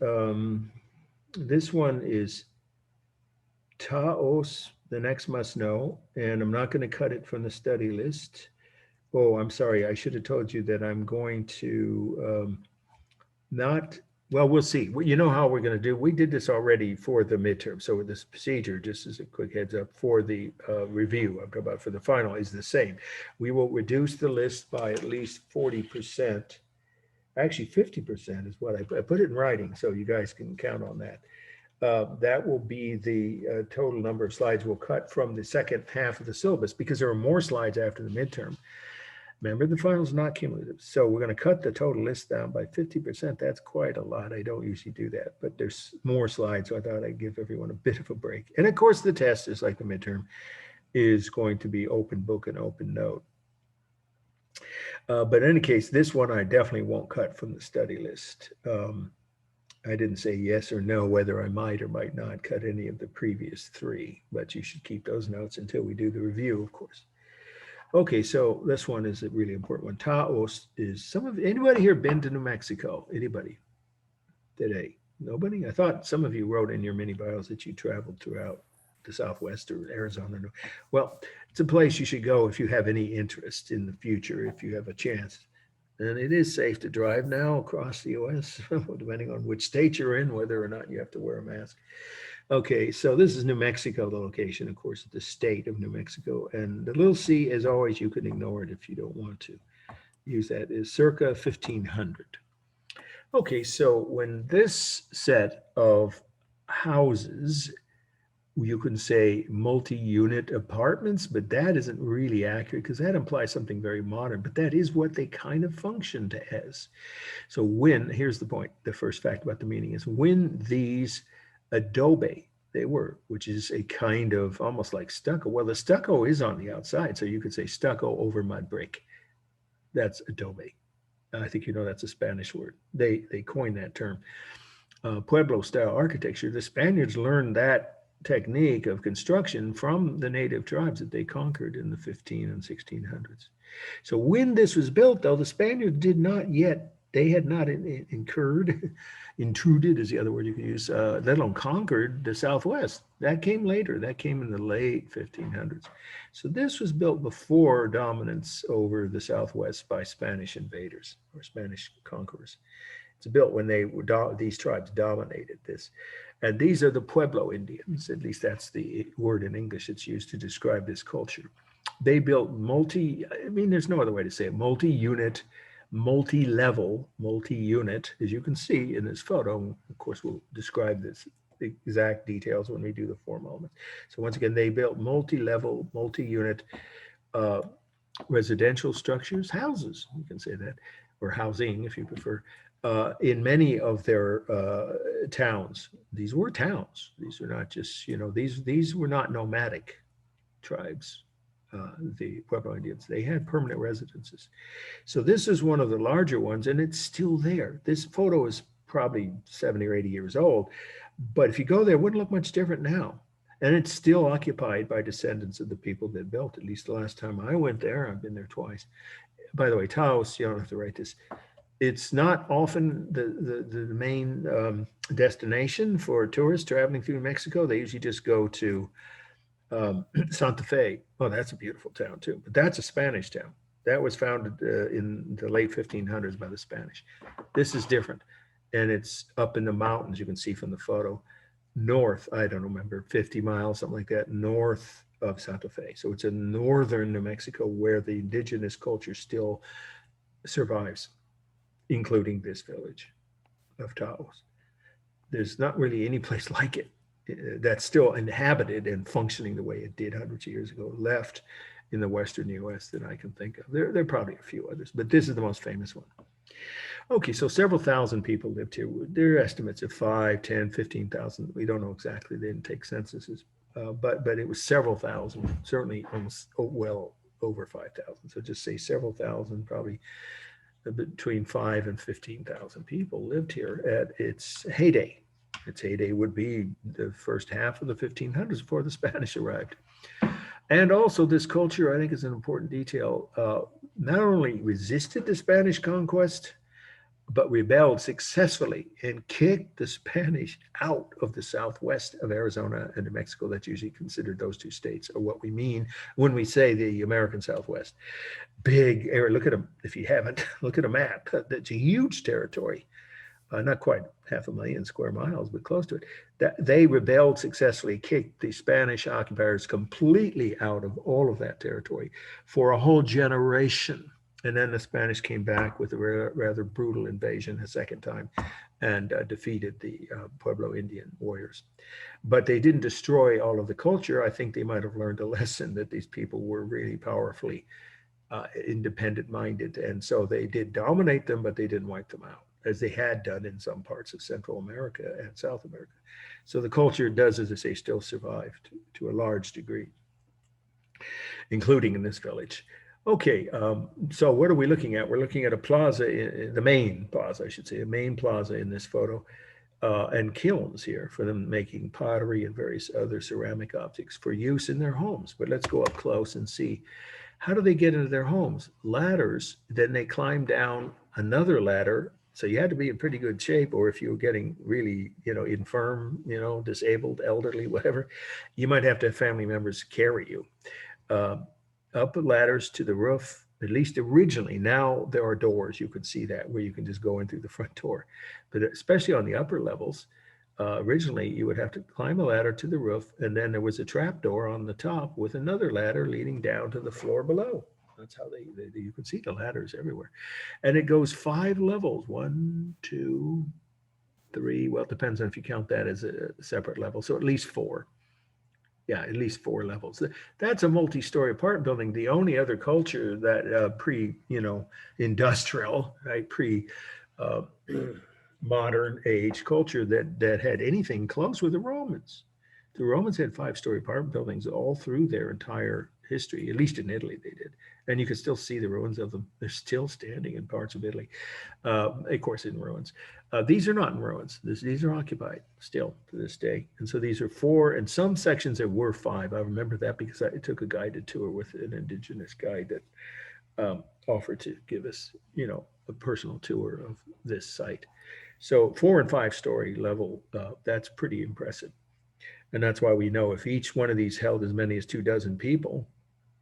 This one is Taos, the next must know, and I'm not going to cut it from the study list. Oh, I'm sorry. I should have told you that I'm going to not, well, we'll see. You know how we're going to do. We did this already for the midterm. So this procedure, just as a quick heads up, for the review, I'm talking about for the final, is the same. We will reduce the list by at least 40%. Actually, 50% is what I put it in writing, so you guys can count on that. That will be the total number of slides we'll cut from the second half of the syllabus, because there are more slides after the midterm. Remember, the final is not cumulative. So we're going to cut the total list down by 50%. That's quite a lot. I don't usually do that, but there's more slides, so I thought I'd give everyone a bit of a break. And of course, the test is like the midterm, is going to be open book and open note. But in any case, this one I definitely won't cut from the study list. I didn't say yes or no whether I might or might not cut any of the previous three, but you should keep those notes until we do the review, of course. Okay, so this one is a really important one. Taos is anybody here been to New Mexico? Anybody today? Nobody? I thought some of you wrote in your mini bios that you traveled throughout the Southwest or Arizona. Well, it's a place you should go if you have any interest in the future, if you have a chance. And it is safe to drive now across the US, depending on which state you're in, whether or not you have to wear a mask. Okay, so this is New Mexico, the location, of course, the state of New Mexico. And the little c, as always, you can ignore it if you don't want to use that, is circa 1500. Okay, so when this set of houses, you can say multi-unit apartments, but that isn't really accurate because that implies something very modern, but that is what they kind of functioned as. So here's the point, the first fact about the meaning is when these adobe, they were, which is a kind of almost like stucco. Well, the stucco is on the outside, so you could say stucco over mud brick. That's adobe. I think you know that's a Spanish word. They coined that term. Pueblo style architecture, the Spaniards learned that technique of construction from the native tribes that they conquered in the 15 and 1600s. So when this was built, though, the Spaniards did not yet, they had not intruded is the other word you can use, let alone conquered the Southwest. That came later. That came in the late 1500s. So this was built before dominance over the Southwest by Spanish invaders or Spanish conquerors. It's built when these tribes dominated this. And these are the Pueblo Indians, at least that's the word in English that's used to describe this culture. They built there's no other way to say it, multi-unit, multi-level, multi-unit, as you can see in this photo. Of course, we'll describe this the exact details when we do the formal elements. So once again, they built multi-level, multi-unit residential structures, houses, you can say that, or housing if you prefer, in many of their towns. These were towns. These are not just, these were not nomadic tribes, the Pueblo Indians. They had permanent residences. So this is one of the larger ones, and it's still there. This photo is probably 70 or 80 years old, but if you go there, it wouldn't look much different now. And it's still occupied by descendants of the people that built, at least the last time I went there. I've been there twice. By the way, Taos, you don't have to write this. It's not often the main destination for tourists traveling through Mexico. They usually just go to Santa Fe. Oh, that's a beautiful town too, but that's a Spanish town. That was founded in the late 1500s by the Spanish. This is different, and it's up in the mountains. You can see from the photo, north, I don't remember, 50 miles, something like that, north of Santa Fe. So it's in northern New Mexico where the indigenous culture still survives, including this village of Taos. There's not really any place like it that's still inhabited and functioning the way it did hundreds of years ago, left in the Western US that I can think of. There are probably a few others, but this is the most famous one. Okay, so several thousand people lived here. There are estimates of 5, 10, 15,000. We don't know exactly. They didn't take censuses, but it was several thousand, certainly almost well over 5,000. So just say several thousand, probably between 5 and 15,000 people lived here at its heyday. Its heyday would be the first half of the 1500s before the Spanish arrived. And also this culture, I think, is an important detail, not only resisted the Spanish conquest, but rebelled successfully and kicked the Spanish out of the southwest of Arizona and New Mexico. That's usually considered those two states, or what we mean when we say the American Southwest. Big area. Look at them. If you haven't, look at a map. That's a huge territory. Not quite 500,000 square miles, but close to it. That they rebelled successfully, kicked the Spanish occupiers completely out of all of that territory for a whole generation. And then the Spanish came back with a rather brutal invasion a second time and defeated the Pueblo Indian warriors. But they didn't destroy all of the culture. I think they might have learned a lesson that these people were really powerfully independent minded. And so they did dominate them, but they didn't wipe them out, as they had done in some parts of Central America and South America. So the culture does, as I say, still survive to a large degree, including in this village. Okay, so what are we looking at? We're looking at a plaza, the main plaza, I should say, a main plaza in this photo, and kilns here for them making pottery and various other ceramic objects for use in their homes. But let's go up close and see. How do they get into their homes? Ladders, then they climb down another ladder. So you had to be in pretty good shape, or if you were getting really, infirm, disabled, elderly, whatever, you might have to have family members carry you up ladders to the roof, at least originally. Now there are doors, you could see that, where you can just go in through the front door. But especially on the upper levels, originally you would have to climb a ladder to the roof, and then there was a trap door on the top with another ladder leading down to the floor below. That's how you can see the ladders everywhere. And it goes 5 levels, 1, 2, 3. Well, it depends on if you count that as a separate level. So at least 4. Yeah, at least 4 levels. That's a multi-story apartment building. The only other culture that industrial, right, modern age culture that had anything close were the Romans. The Romans had 5-story apartment buildings all through their entire history, at least in Italy they did. And you can still see the ruins of them. They're still standing in parts of Italy, of course, in ruins. These are not in ruins. These are occupied still to this day. And so these are 4, and some sections there were 5. I remember that because I took a guided tour with an indigenous guide that offered to give us, a personal tour of this site. So 4 and 5-story level, that's pretty impressive. And that's why we know if each one of these held as many as 24 people,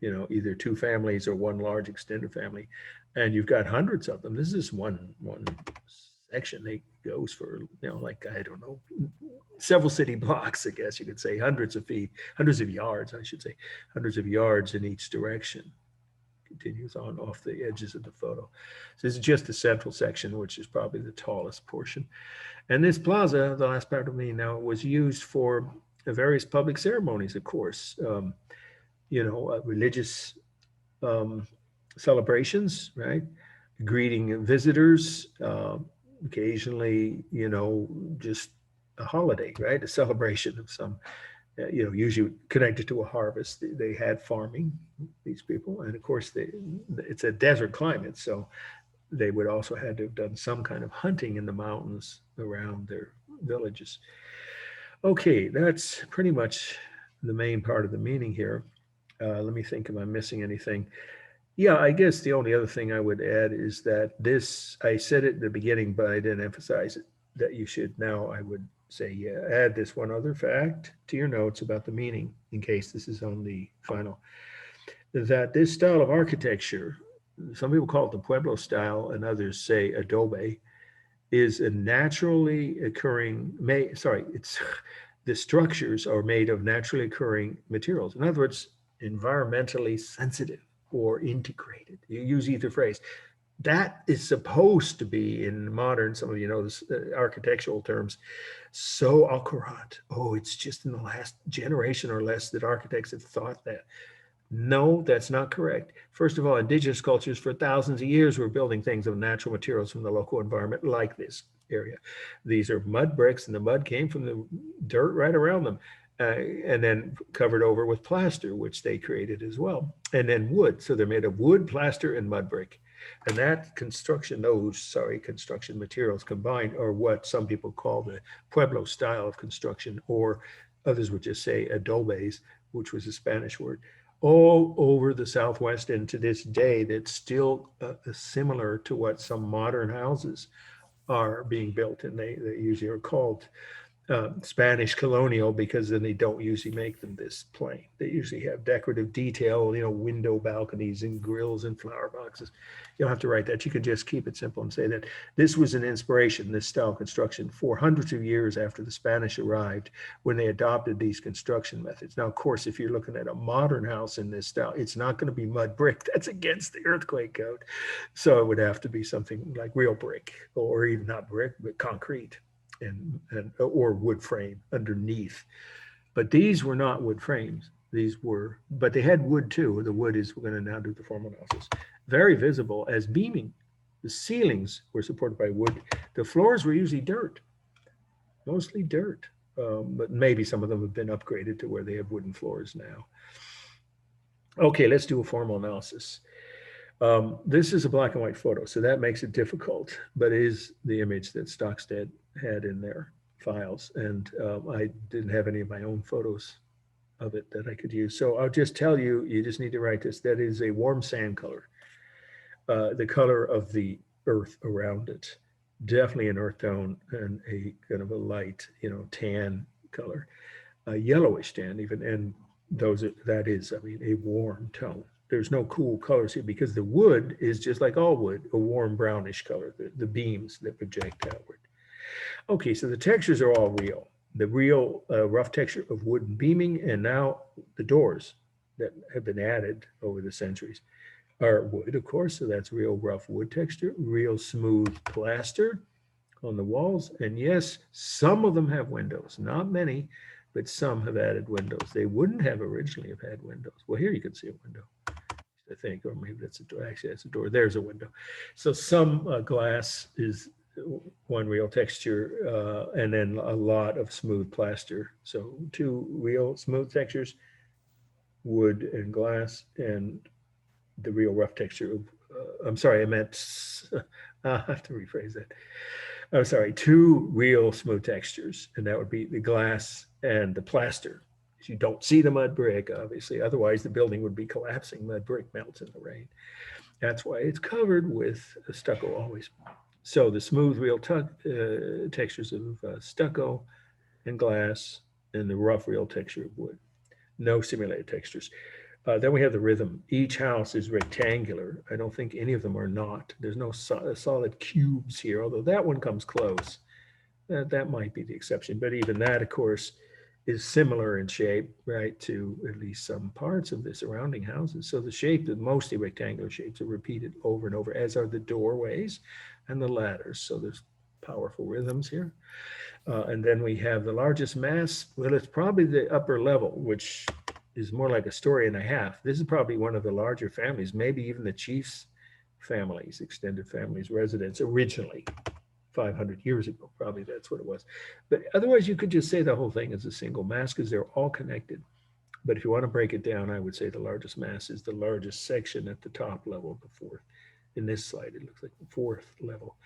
either 2 families or 1 large extended family, and you've got hundreds of them. This is one section. It goes for, like, I don't know, several city blocks, I guess you could say, hundreds of yards, I should say, hundreds of yards in each direction. Continues on off the edges of the photo. So this is just the central section, which is probably the tallest portion. And this plaza, the last part of me now, was used for various public ceremonies, of course, religious celebrations, right? Greeting visitors, occasionally, just a holiday, right? A celebration of some, usually connected to a harvest. They had farming, these people. And of course, it's a desert climate. So they would also had to have done some kind of hunting in the mountains around their villages. Okay, that's pretty much the main part of the meaning here. Let me think, am I missing anything? Yeah, I guess the only other thing I would add is that this, I said it at the beginning, but I didn't emphasize it, that you should now, I would say, add this one other fact to your notes about the meaning, in case this is on the final, that this style of architecture, some people call it the Pueblo style and others say adobe, is a naturally occurring, the structures are made of naturally occurring materials. In other words, environmentally sensitive or integrated. You use either phrase. That is supposed to be in modern, some of you know this, architectural terms, so accurate. Oh, it's just in the last generation or less that architects have thought that. No, that's not correct. First of all, indigenous cultures for thousands of years were building things of natural materials from the local environment like this area. These are mud bricks, and the mud came from the dirt right around them, and then covered over with plaster, which they created as well, and then wood. So they're made of wood, plaster, and mud brick. And that construction materials combined are what some people call the Pueblo style of construction, or others would just say adobes, which was a Spanish word. all over the Southwest, and to this day, that's still similar to what some modern houses are being built, and they usually are called Spanish colonial, because then they don't usually make them this plain. They usually have decorative detail, window balconies and grills and flower boxes. You don't have to write that. You can just keep it simple and say that this was an inspiration, this style construction, for hundreds of years after the Spanish arrived, when they adopted these construction methods. Now, of course, if you're looking at a modern house in this style, it's not going to be mud brick. That's against the earthquake code. So it would have to be something like real brick, or even not brick, but concrete. Or wood frame underneath. But these were not wood frames. But they had wood too. The wood is, we're going to now do the formal analysis. Very visible as beaming. The ceilings were supported by wood. The floors were usually dirt, mostly dirt. But maybe some of them have been upgraded to where they have wooden floors now. Okay, let's do a formal analysis. This is a black and white photo, so that makes it difficult, but it is the image that Stockstead had in their files. And I didn't have any of my own photos of it that I could use. So I'll just tell you, you just need to write this. That is a warm sand color, the color of the earth around it. Definitely an earth tone and a kind of a light, tan color, a yellowish tan even. And that is, a warm tone. There's no cool colors here, because the wood is just like all wood, a warm brownish color, the beams that project outward. Okay, so the textures are all real. The real rough texture of wooden beaming, and now the doors that have been added over the centuries are wood, of course, so that's real rough wood texture, real smooth plaster on the walls, and yes, some of them have windows, not many, but some have added windows. They wouldn't have originally have had windows. Well, here you can see a window, I think, or maybe that's a door. Actually, that's a door. There's a window. So some glass is one real texture, and then a lot of smooth plaster. So two real smooth textures, wood and glass, and the real rough texture of, I'm sorry, I meant, I have to rephrase that. I'm sorry, two real smooth textures, and that would be the glass and the plaster. You don't see the mud brick, obviously, otherwise the building would be collapsing. Mud brick melts in the rain. That's why it's covered with stucco always. So the smooth real textures of stucco and glass, and the rough real texture of wood. No simulated textures. Then we have the rhythm. Each house is rectangular. I don't think any of them are not. There's no solid cubes here, although that one comes close. That might be the exception, but even that, of course, is similar in shape, right, to at least some parts of the surrounding houses. So the shape, the mostly rectangular shapes, are repeated over and over, as are the doorways and the ladders. So there's powerful rhythms here. And then we have the largest mass. Well, it's probably the upper level, which is more like a story and a half. This is probably one of the larger families, maybe even the chief's families, extended families, residence originally. 500 years ago, probably that's what it was. But otherwise, you could just say the whole thing is a single mass, because they're all connected. But if you want to break it down, I would say the largest mass is the largest section at the top level, the fourth. In this slide, it looks like the fourth level.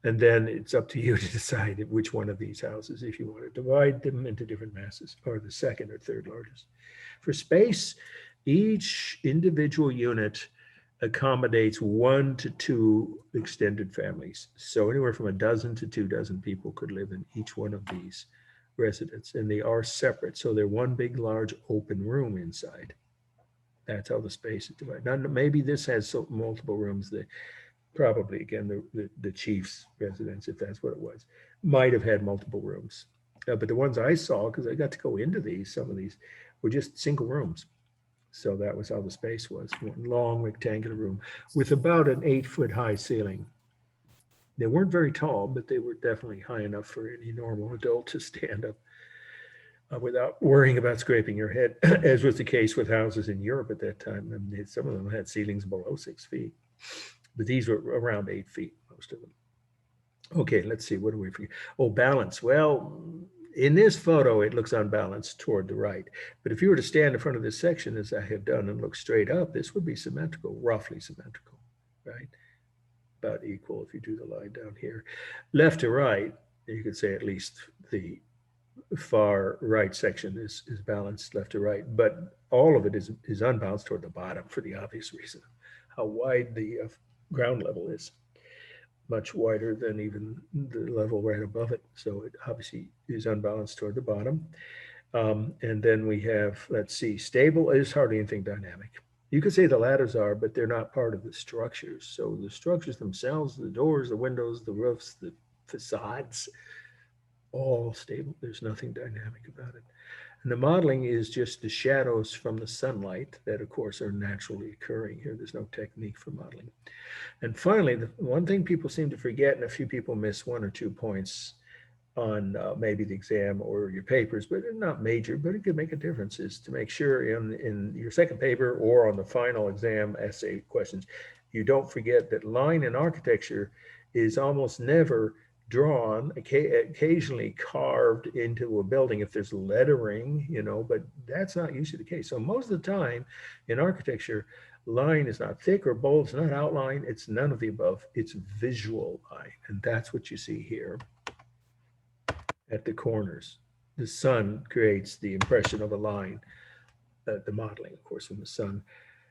And then it's up to you to decide which one of these houses, if you want to divide them into different masses, or the second or third largest. For space, each individual unit accommodates 1 to 2 extended families. So anywhere from a dozen to 2 dozen people could live in each one of these residences, and they are separate. So they're one big, large open room inside. That's how the space is divided. Now, maybe this has multiple rooms. Probably, again, the chief's residence, if that's what it was, might have had multiple rooms. But the ones I saw, because I got to go into these, some of these were just single rooms. So that was how the space was, one long rectangular room with about an 8-foot high ceiling. They weren't very tall, but they were definitely high enough for any normal adult to stand up without worrying about scraping your head, as was the case with houses in Europe at that time. I mean, some of them had ceilings below 6 feet, but these were around 8 feet, most of them. Okay, let's see, what do we forget? Oh, balance. Well, in this photo, it looks unbalanced toward the right. But if you were to stand in front of this section, as I have done, and look straight up, this would be symmetrical, roughly symmetrical, right? About equal if you do the line down here. Left to right, you could say at least the far right section is balanced left to right, but all of it is unbalanced toward the bottom for the obvious reason, how wide the ground level is, much wider than even the level right above it. So it obviously is unbalanced toward the bottom. And then we have, let's see, stable is hardly anything dynamic. You could say the ladders are, but they're not part of the structures. So the structures themselves, the doors, the windows, the roofs, the facades, all stable. There's nothing dynamic about it. And the modeling is just the shadows from the sunlight that, of course, are naturally occurring here. There's no technique for modeling. And finally, the one thing people seem to forget, and a few people miss 1 or 2 points on maybe the exam or your papers, but not major, but it could make a difference, is to make sure in your second paper or on the final exam essay questions, you don't forget that line in architecture is almost never drawn, occasionally carved into a building if there's lettering, but that's not usually the case. So most of the time in architecture, line is not thick or bold, it's not outline, it's none of the above, it's visual line. And that's what you see here at the corners. The sun creates the impression of a line, the modeling, of course, in the sun.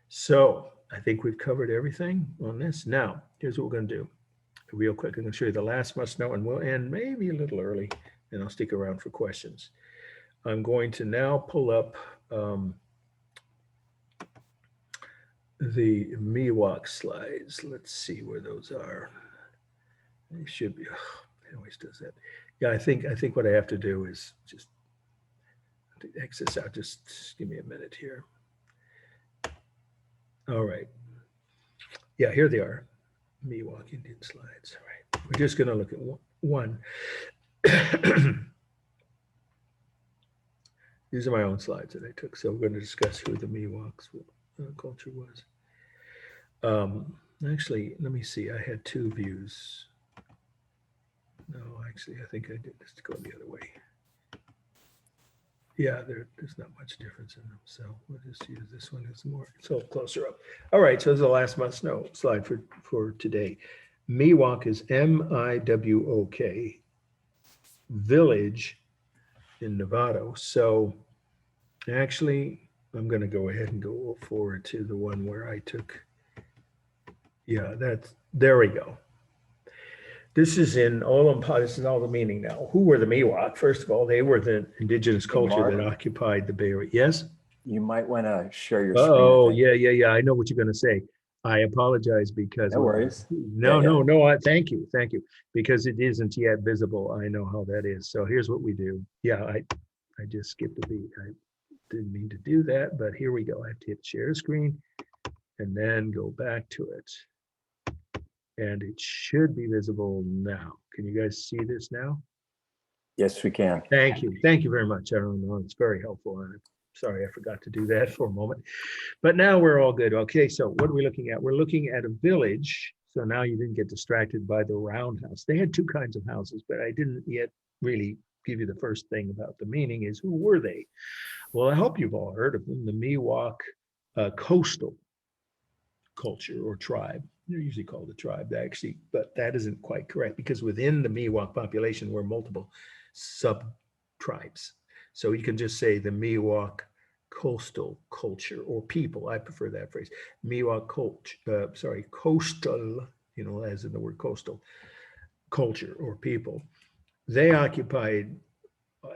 So I think we've covered everything on this. Now, here's what we're going to do. Real quick, I'm going to show you the last must know, and we'll end maybe a little early, and I'll stick around for questions. I'm going to now pull up the Miwok slides. Let's see where those are. They should be. Oh, it always does that. Yeah, I think what I have to do is just X this out. Just give me a minute here. All right. Yeah, here they are. Miwok Indian slides. All right. We're just going to look at one. These are my own slides that I took. So we're going to discuss who the Miwok's culture was. Actually, let me see. I had 2 views. No, actually, I think I did this to go the other way. Yeah, there's not much difference in them. So we'll just use this one. It's a little closer up. All right, so this is the last must know slide for today. Miwok is Miwok, village in Nevada. So actually, I'm going to go ahead and go forward to the one where I took. Yeah, there we go. This is in Olympia. This is all the meaning now. Who were the Miwok? First of all, they were the indigenous culture that occupied the Bay Area. Yes? You might want to share your screen. Oh, yeah. I know what you're going to say. I apologize because. No worries. No. Thank you. Because it isn't yet visible. I know how that is. So here's what we do. Yeah, I just skipped a beat. I didn't mean to do that, but here we go. I have to hit share screen and then go back to it. And it should be visible now. Can you guys see this now? Yes, we can. Thank you. Thank you very much. I don't know. It's very helpful. I'm sorry, I forgot to do that for a moment. But now we're all good. Okay, so what are we looking at? We're looking at a village. So now you didn't get distracted by the roundhouse. They had 2 kinds of houses, but I didn't yet really give you the first thing about the meaning is who were they? Well, I hope you've all heard of them, the Miwok coastal culture or tribe. They're usually called a tribe, actually, but that isn't quite correct because within the Miwok population were multiple sub-tribes. So you can just say the Miwok coastal culture or people. I prefer that phrase. Miwok coastal, as in the word coastal, culture or people. They occupied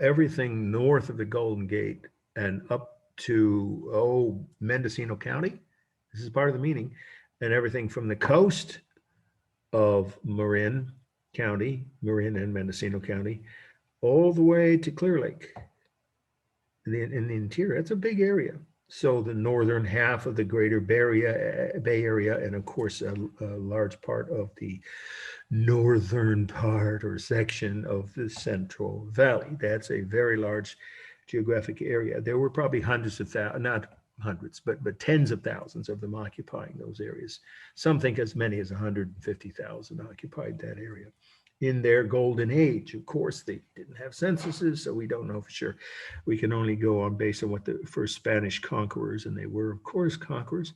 everything north of the Golden Gate and up to, Mendocino County. This is part of the meaning. And everything from the coast of Marin and Mendocino County, all the way to Clear Lake in the interior. That's a big area. So the northern half of the greater Bay Area, and of course, a large part of the northern part or section of the Central Valley. That's a very large geographic area. There were probably hundreds of thousands, not hundreds, but tens of thousands of them occupying those areas. Some think as many as 150,000 occupied that area. In their golden age, of course, they didn't have censuses, so we don't know for sure. We can only go on based on what the first Spanish conquerors, and they were, of course, conquerors,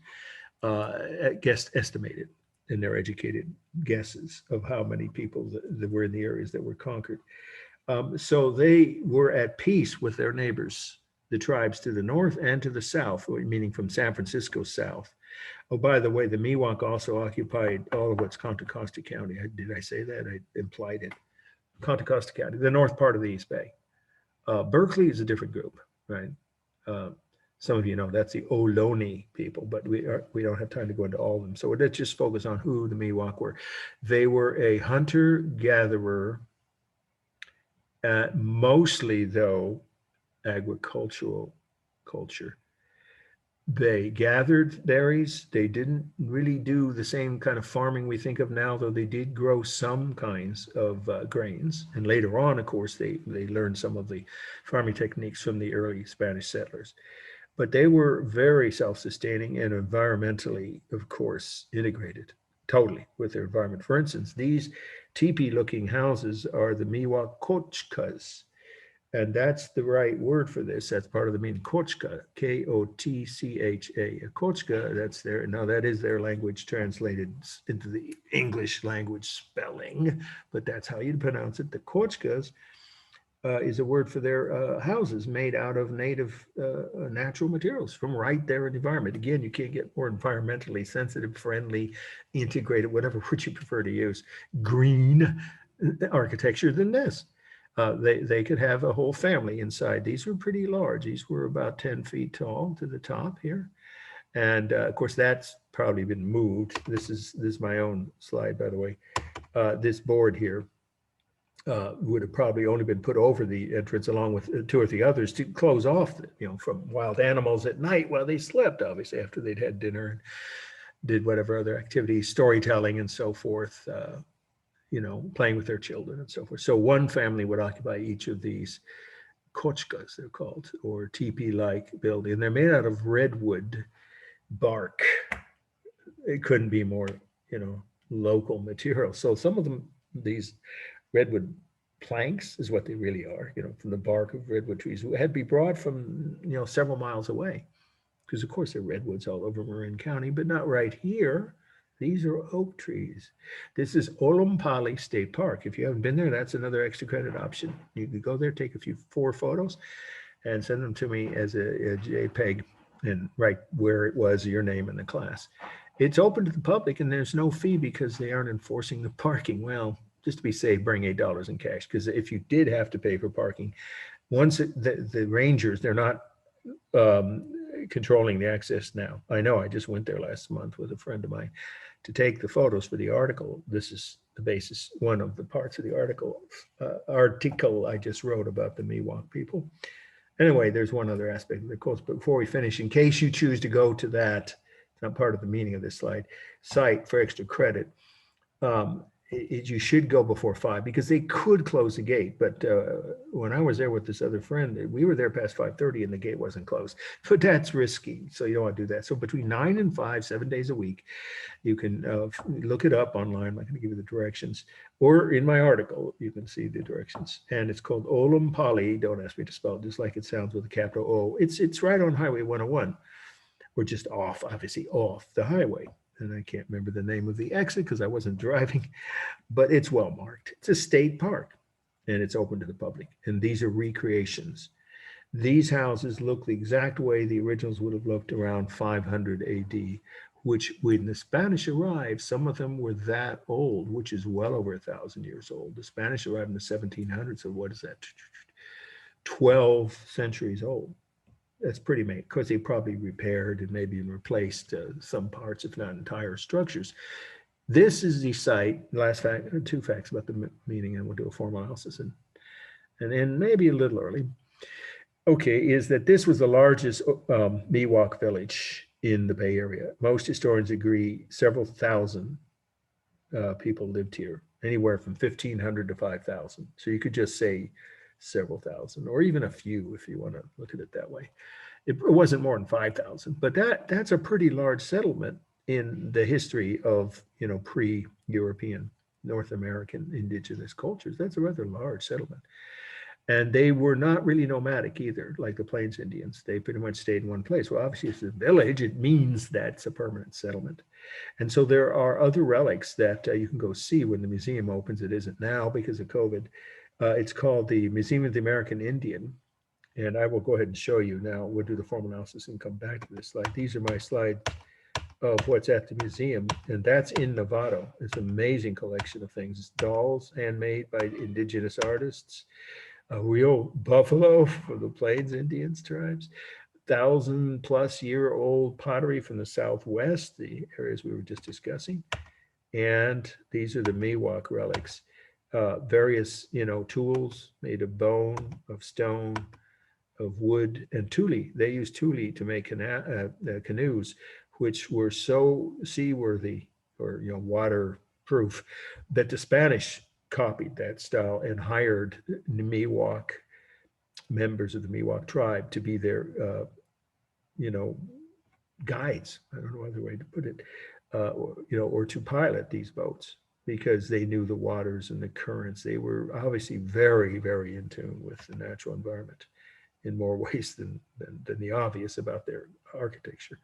estimated in their educated guesses of how many people that were in the areas that were conquered. So they were at peace with their neighbors, the tribes to the north and to the south, meaning from San Francisco south. Oh, by the way, the Miwok also occupied all of what's Contra Costa County. Did I say that? I implied it. Contra Costa County, the north part of the East Bay. Berkeley is a different group, right? Some of you know that's the Ohlone people, but we don't have time to go into all of them. So let's just focus on who the Miwok were. They were a hunter-gatherer, mostly though agricultural culture. They gathered berries. They didn't really do the same kind of farming we think of now, though they did grow some kinds of grains. And later on, of course, they learned some of the farming techniques from the early Spanish settlers. But they were very self-sustaining and environmentally, of course, integrated totally with their environment. For instance, these teepee-looking houses are the Miwok kochkas. And that's the right word for this. That's part of the meaning, kochka, K-O-T-C-H-A. A kochka, that's their, now that is their language translated into the English language spelling, but that's how you pronounce it. The kochkas is a word for their houses made out of native natural materials from right there in the environment. Again, you can't get more environmentally sensitive, friendly, integrated, whatever word you prefer to use, green architecture than this. They could have a whole family inside. These were pretty large. These were about 10 feet tall to the top here. And of course, that's probably been moved. This is my own slide, by the way. This board here would have probably only been put over the entrance along with two or three others to close off, from wild animals at night while they slept, obviously, after they'd had dinner and did whatever other activities, storytelling and so forth. Playing with their children and so forth. So one family would occupy each of these kochkas, they're called, or teepee-like building. And they're made out of redwood bark. It couldn't be more, local material. So some of them, these redwood planks is what they really are, from the bark of redwood trees, had to be brought from, several miles away. Because of course there are redwoods all over Marin County, but not right here. These are oak trees. This is Olompali State Park. If you haven't been there, that's another extra credit option. You can go there, take 4 photos, and send them to me as a JPEG and write where it was, your name, and the class. It's open to the public, and there's no fee because they aren't enforcing the parking. Well, just to be safe, bring $8 in cash, because if you did have to pay for parking, once the rangers, they're not controlling the access now. I know, I just went there last month with a friend of mine to take the photos for the article. This is the basis, one of the parts of the article I just wrote about the Miwok people. Anyway, there's one other aspect of the course, but before we finish, in case you choose to go to that, it's not part of the meaning of this slide, site for extra credit, you should go before 5 because they could close the gate. But when I was there with this other friend, we were there past 5:30 and the gate wasn't closed. But that's risky, so you don't want to do that. So between 9 and 5, 7 days a week, you can look it up online. I'm not going to give you the directions, or in my article, you can see the directions. And it's called Olompali. Don't ask me to spell it, just like it sounds with a capital O. It's right on Highway 101, or just off, obviously off the highway. And I can't remember the name of the exit because I wasn't driving, but it's well marked. It's a state park and it's open to the public. And these are recreations. These houses look the exact way the originals would have looked around 500 AD, which when the Spanish arrived, some of them were that old, which is well over 1,000 years old. The Spanish arrived in the 1700s, so what is that? 12 centuries old. That's pretty amazing, because they probably repaired and maybe replaced some parts, if not entire structures. This is the site, last fact, 2 facts about the meaning, and we'll do a formal analysis, and then maybe a little early. Okay, is that this was the largest Miwok village in the Bay Area. Most historians agree several thousand people lived here, anywhere from 1,500 to 5,000. So you could just say several thousand, or even a few if you want to look at it that way. It wasn't more than 5,000, but that's a pretty large settlement in the history of pre-European North American indigenous cultures. That's a rather large settlement. And they were not really nomadic either, like the Plains Indians. They pretty much stayed in one place. Well, obviously it's a village, it means that's a permanent settlement. And so there are other relics that you can go see when the museum opens. It isn't now because of COVID. It's called the Museum of the American Indian. And I will go ahead and show you now. We'll do the formal analysis and come back to this slide. These are my slides of what's at the museum, and that's in Novato. It's an amazing collection of things. It's dolls handmade by indigenous artists, a real buffalo for the Plains Indians tribes, 1,000-plus-year-old pottery from the Southwest, the areas we were just discussing. And these are the Miwok relics, various, tools made of bone, of stone, of wood, and tule. They used tule to make canoes, which were so seaworthy or waterproof that the Spanish copied that style and hired Miwok members of the Miwok tribe to be their guides. I don't know other way to put it, or to pilot these boats because they knew the waters and the currents. They were obviously very, very in tune with the natural environment in more ways than the obvious about their architecture.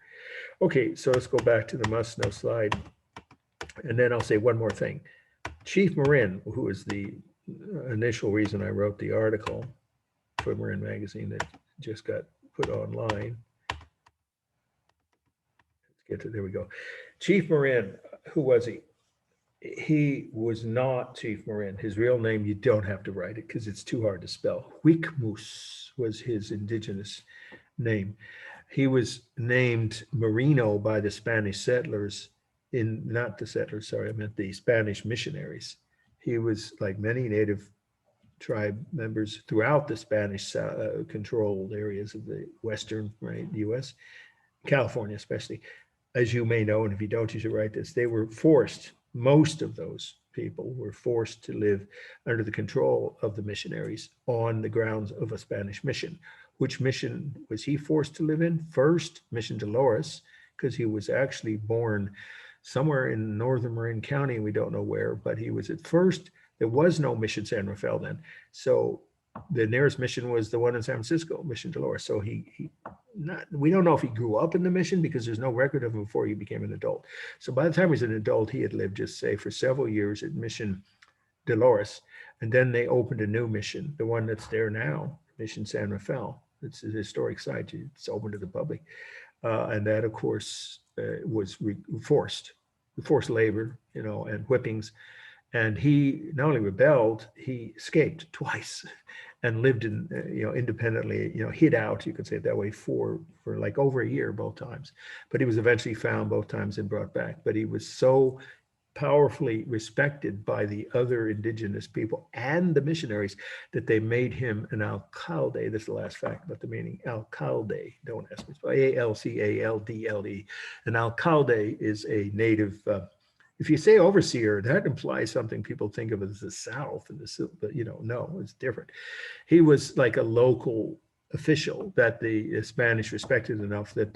Okay, so let's go back to the must-know slide. And then I'll say one more thing. Chief Marin, who is the initial reason I wrote the article for Marin Magazine that just got put online. Let's get to, there we go. Chief Marin, who was he? He was not Chief Marin. His real name, you don't have to write it because it's too hard to spell. Huicmus was his indigenous name. He was named Marino by the Spanish settlers not the settlers, sorry, I meant the Spanish missionaries. He was, like many native tribe members throughout the Spanish controlled areas of the Western, U.S., California especially. As you may know, and if you don't, you should write this, they were forced, most of those people were forced to live under the control of the missionaries on the grounds of a Spanish mission. Which mission was he forced to live in? First, Mission Dolores, because he was actually born somewhere in northern Marin County, we don't know where, but he was at first, there was no Mission San Rafael then. So the nearest mission was the one in San Francisco, Mission Dolores. So we don't know if he grew up in the mission because there's no record of him before he became an adult. So by the time he was an adult, he had lived, just say, for several years at Mission Dolores. And then they opened a new mission, the one that's there now, Mission San Rafael. It's a historic site. It's open to the public. And that, of course, was forced labor, and whippings. And he not only rebelled, he escaped twice and lived in, independently, hid out, you could say it that way, for like over a year both times. But he was eventually found both times and brought back. But he was so powerfully respected by the other indigenous people and the missionaries that they made him an alcalde. That's the last fact about the meaning. Alcalde, don't ask me. A-L-C-A-L-D-L-E. An alcalde is a native, if you say overseer, that implies something people think of as the South, but no, it's different. He was like a local official that the Spanish respected enough that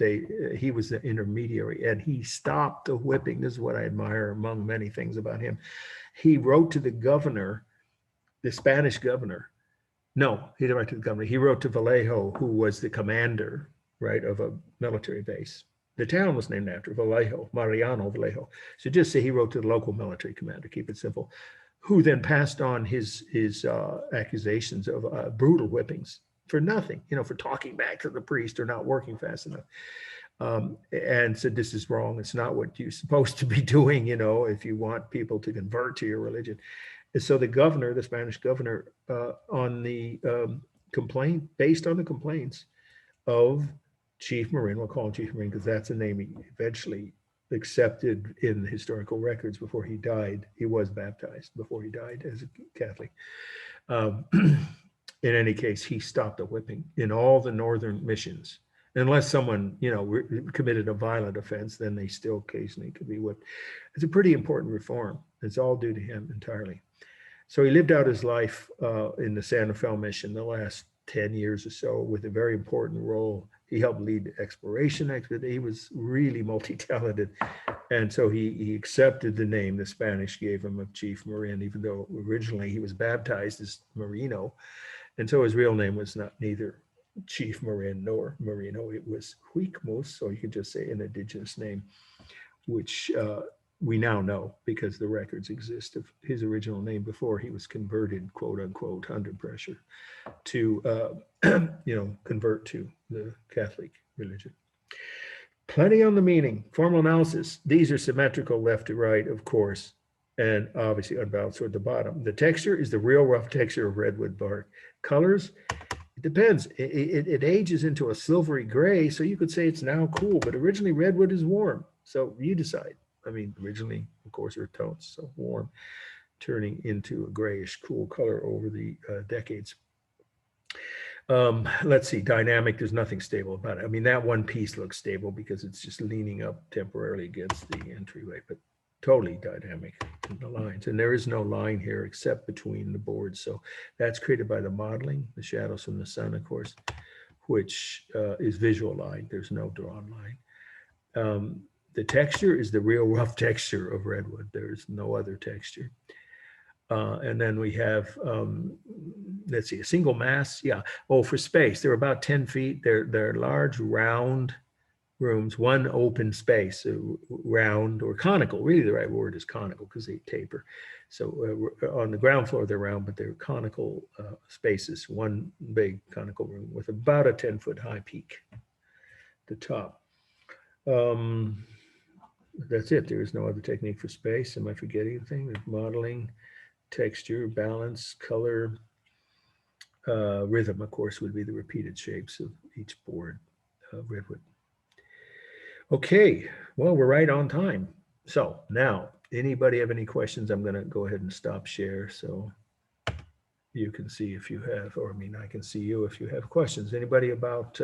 he was the intermediary, and he stopped the whipping. This is what I admire among many things about him. He wrote to the governor, the Spanish governor. No, he didn't write to the governor. He wrote to Vallejo, who was the commander, of a military base. The town was named after Vallejo, Mariano Vallejo. So just say he wrote to the local military commander, keep it simple, who then passed on his accusations of brutal whippings for nothing, for talking back to the priest or not working fast enough. And said, this is wrong. It's not what you're supposed to be doing, if you want people to convert to your religion. And so the governor, the Spanish governor, on the complaint, based on the complaints of Chief Marin, we'll call him Chief Marin because that's the name he eventually accepted in the historical records before he died. He was baptized before he died as a Catholic. In any case, he stopped the whipping in all the northern missions. Unless someone, committed a violent offense, then they still occasionally could be whipped. It's a pretty important reform. It's all due to him entirely. So he lived out his life in the San Rafael mission the last 10 years or so with a very important role. He helped lead the exploration. He was really multi-talented. And so he accepted the name the Spanish gave him of Chief Marin, even though originally he was baptized as Marino. And so his real name was neither Chief Marin nor Marino. It was Huicmus, so you could just say an indigenous name, which we now know because the records exist of his original name before he was converted, quote unquote, under pressure to, convert to the Catholic religion. Plenty on the meaning. Formal analysis. These are symmetrical left to right, of course, and obviously unbalanced toward the bottom. The texture is the real rough texture of redwood bark. Colors, it depends. It ages into a silvery gray, so you could say it's now cool, but originally redwood is warm. So you decide. I mean, originally, of course, earth tones, so warm, turning into a grayish cool color over the decades. Let's see, dynamic, there's nothing stable about it. I mean, that one piece looks stable because it's just leaning up temporarily against the entryway, but totally dynamic in the lines. And there is no line here except between the boards. So that's created by the modeling, the shadows from the sun, of course, which is visual line. There's no drawn line. The texture is the real rough texture of redwood. There's no other texture. And then we have, let's see, a single mass. Yeah. Oh, for space, they're about 10 feet. They're large, round rooms, one open space, round or conical. Really, the right word is conical because they taper. So on the ground floor, they're round, but they're conical spaces, one big conical room with about a 10-foot high peak at the top. That's it. There is no other technique for space. Am I forgetting anything? Modeling, texture, balance, color, rhythm, of course, would be the repeated shapes of each board of redwood. Okay, well, we're right on time. So now, anybody have any questions? I'm going to go ahead and stop share so you can see if you have, or I mean, I can see you if you have questions. Anybody about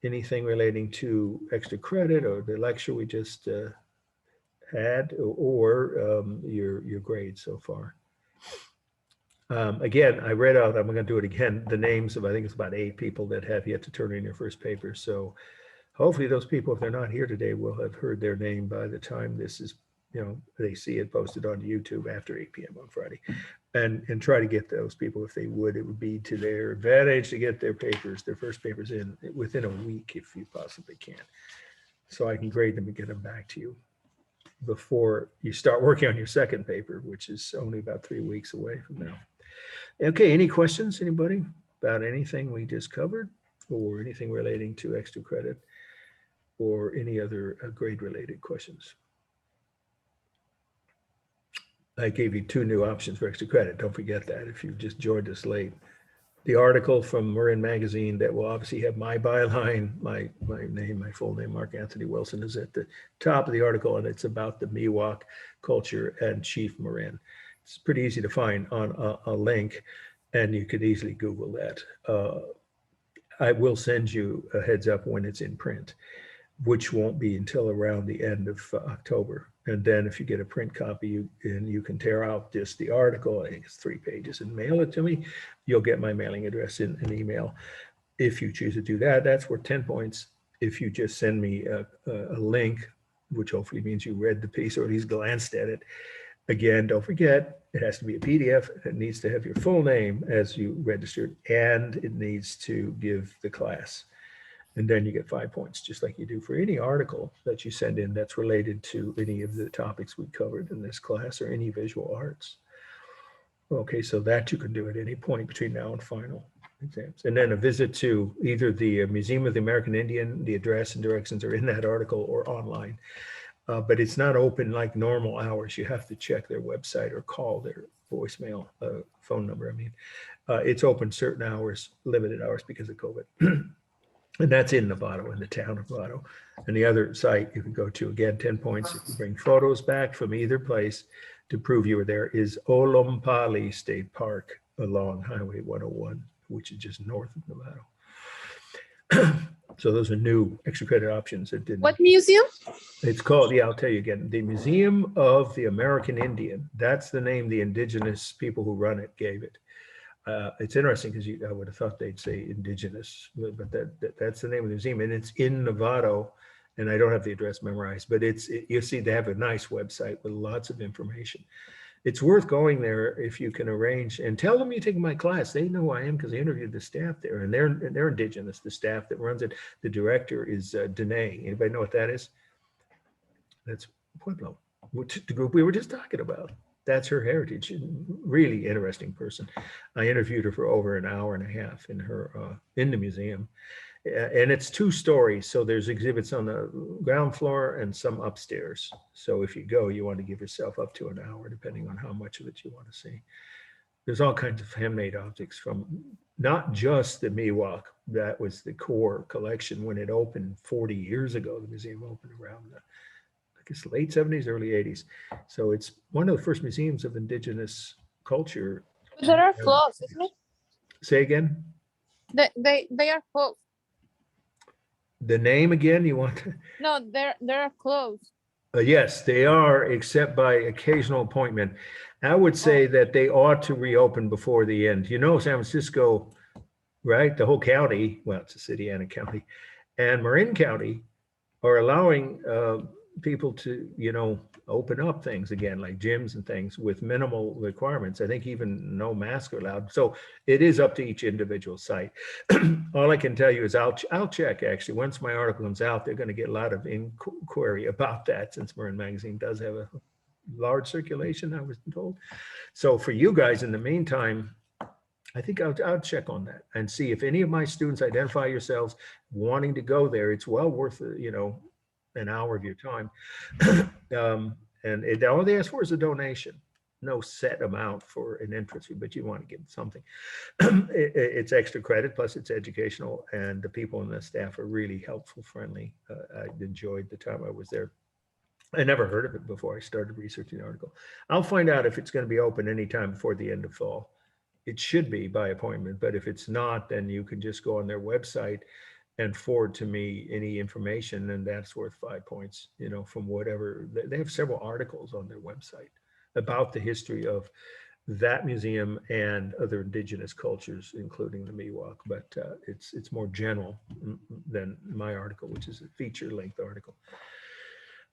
anything relating to extra credit or the lecture we just had, or your grades so far? Again, I read out, I'm going to do it again, the names of, I think it's about 8 people that have yet to turn in their first paper. So hopefully those people, if they're not here today, will have heard their name by the time this is, they see it posted on YouTube after 8 p.m. on Friday. And try to get those people, if they would, it would be to their advantage to get their papers, their first papers in within a week, if you possibly can. So I can grade them and get them back to you before you start working on your second paper, which is only about 3 weeks away from now. Okay, any questions, anybody, about anything we just covered or anything relating to extra credit or any other grade-related questions? I gave you 2 new options for extra credit. Don't forget that if you just joined us late. The article from Marin Magazine that will obviously have my byline, my name, my full name, Mark Anthony Wilson, is at the top of the article, and it's about the Miwok culture and Chief Marin. It's pretty easy to find on a link, and you could easily Google that. I will send you a heads up when it's in print, which won't be until around the end of October. And then if you get a print copy, you can tear out just the article, I think it's 3 pages, and mail it to me. You'll get my mailing address in an email. If you choose to do that, that's worth 10 points. If you just send me a link, which hopefully means you read the piece or at least glanced at it. Again, don't forget, it has to be a PDF. It needs to have your full name as you registered, and it needs to give the class. And then you get 5 points, just like you do for any article that you send in that's related to any of the topics we covered in this class or any visual arts. Okay, so that you can do at any point between now and final exams. And then a visit to either the Museum of the American Indian, the address and directions are in that article, or online. But it's not open like normal hours. You have to check their website or call their voicemail, phone number. I mean, it's open certain hours, limited hours because of COVID. And that's in Novato, in the town of Novato. And the other site you can go to, again, 10 points if you bring photos back from either place to prove you were there, is Olompali State Park along Highway 101, which is just north of Novato. So those are new extra credit options that didn't. What museum? It's called, yeah, I'll tell you again, the Museum of the American Indian. That's the name the indigenous people who run it gave it. It's interesting because I would have thought they'd say indigenous, but that's the name of the museum, and it's in Novato, and I don't have the address memorized, but you see they have a nice website with lots of information. It's worth going there if you can arrange, and tell them you take my class. They know who I am because they interviewed the staff there, and they're indigenous, the staff that runs it. The director is Dene. Anybody know what that is? That's Pueblo. the group we were just talking about. That's her heritage. Really interesting person. I interviewed her for over an hour and a half in her in the museum. And it's 2 stories. So there's exhibits on the ground floor and some upstairs. So if you go, you want to give yourself up to an hour, depending on how much of it you want to see. There's all kinds of handmade objects from not just the Miwok. That was the core collection when it opened 40 years ago. The museum opened around the, I guess, late 70s, early 80s. So it's one of the first museums of indigenous culture. But there are closed, isn't it? Say again? They are closed. The name again, you want to? No, they're closed. Yes, they are, except by occasional appointment. I would say that they ought to reopen before the end. You know, San Francisco, right? The whole county, well, it's a city and a county, and Marin County are allowing people to, you know, open up things again, like gyms and things with minimal requirements. I think even no masks are allowed. So it is up to each individual site. All I can tell you is I'll check, actually. Once my article comes out, they're going to get a lot of inquiry about that, since Marin Magazine does have a large circulation, I was told. So for you guys, in the meantime, I think I'll check on that and see if any of my students identify yourselves wanting to go there. It's well worth, you know, an hour of your time. And all they ask for is a donation. No set amount for an entrance fee, but you want to give something. It's extra credit, plus it's educational, and the people and the staff are really helpful, friendly. I enjoyed the time I was there. I never heard of it before I started researching the article. I'll find out if it's going to be open anytime before the end of fall. It should be by appointment, but if it's not, then you can just go on their website and forward to me any information, and that's worth 5 points, you know, from whatever. They have several articles on their website about the history of that museum and other indigenous cultures, including the Miwok, but it's more general than my article, which is a feature-length article.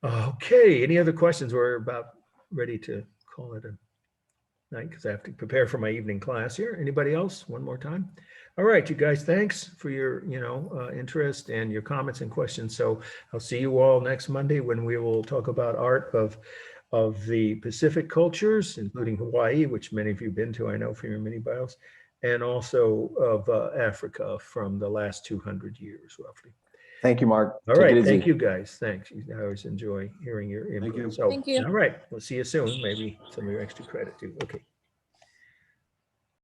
Okay, any other questions? We're about ready to call it a night because I have to prepare for my evening class here. Anybody else? One more time. All right, you guys, thanks for your, you know, interest and your comments and questions. So I'll see you all next Monday when we will talk about art of the Pacific cultures, including Hawaii, which many of you have been to, I know from your mini bios, and also of Africa from the last 200 years, roughly. Thank you, Mark. All Take it right, easy. thank you guys. Thanks. I always enjoy hearing your input. you. So, Thank you. all right, we'll see you soon. Maybe some of your extra credit too. Okay.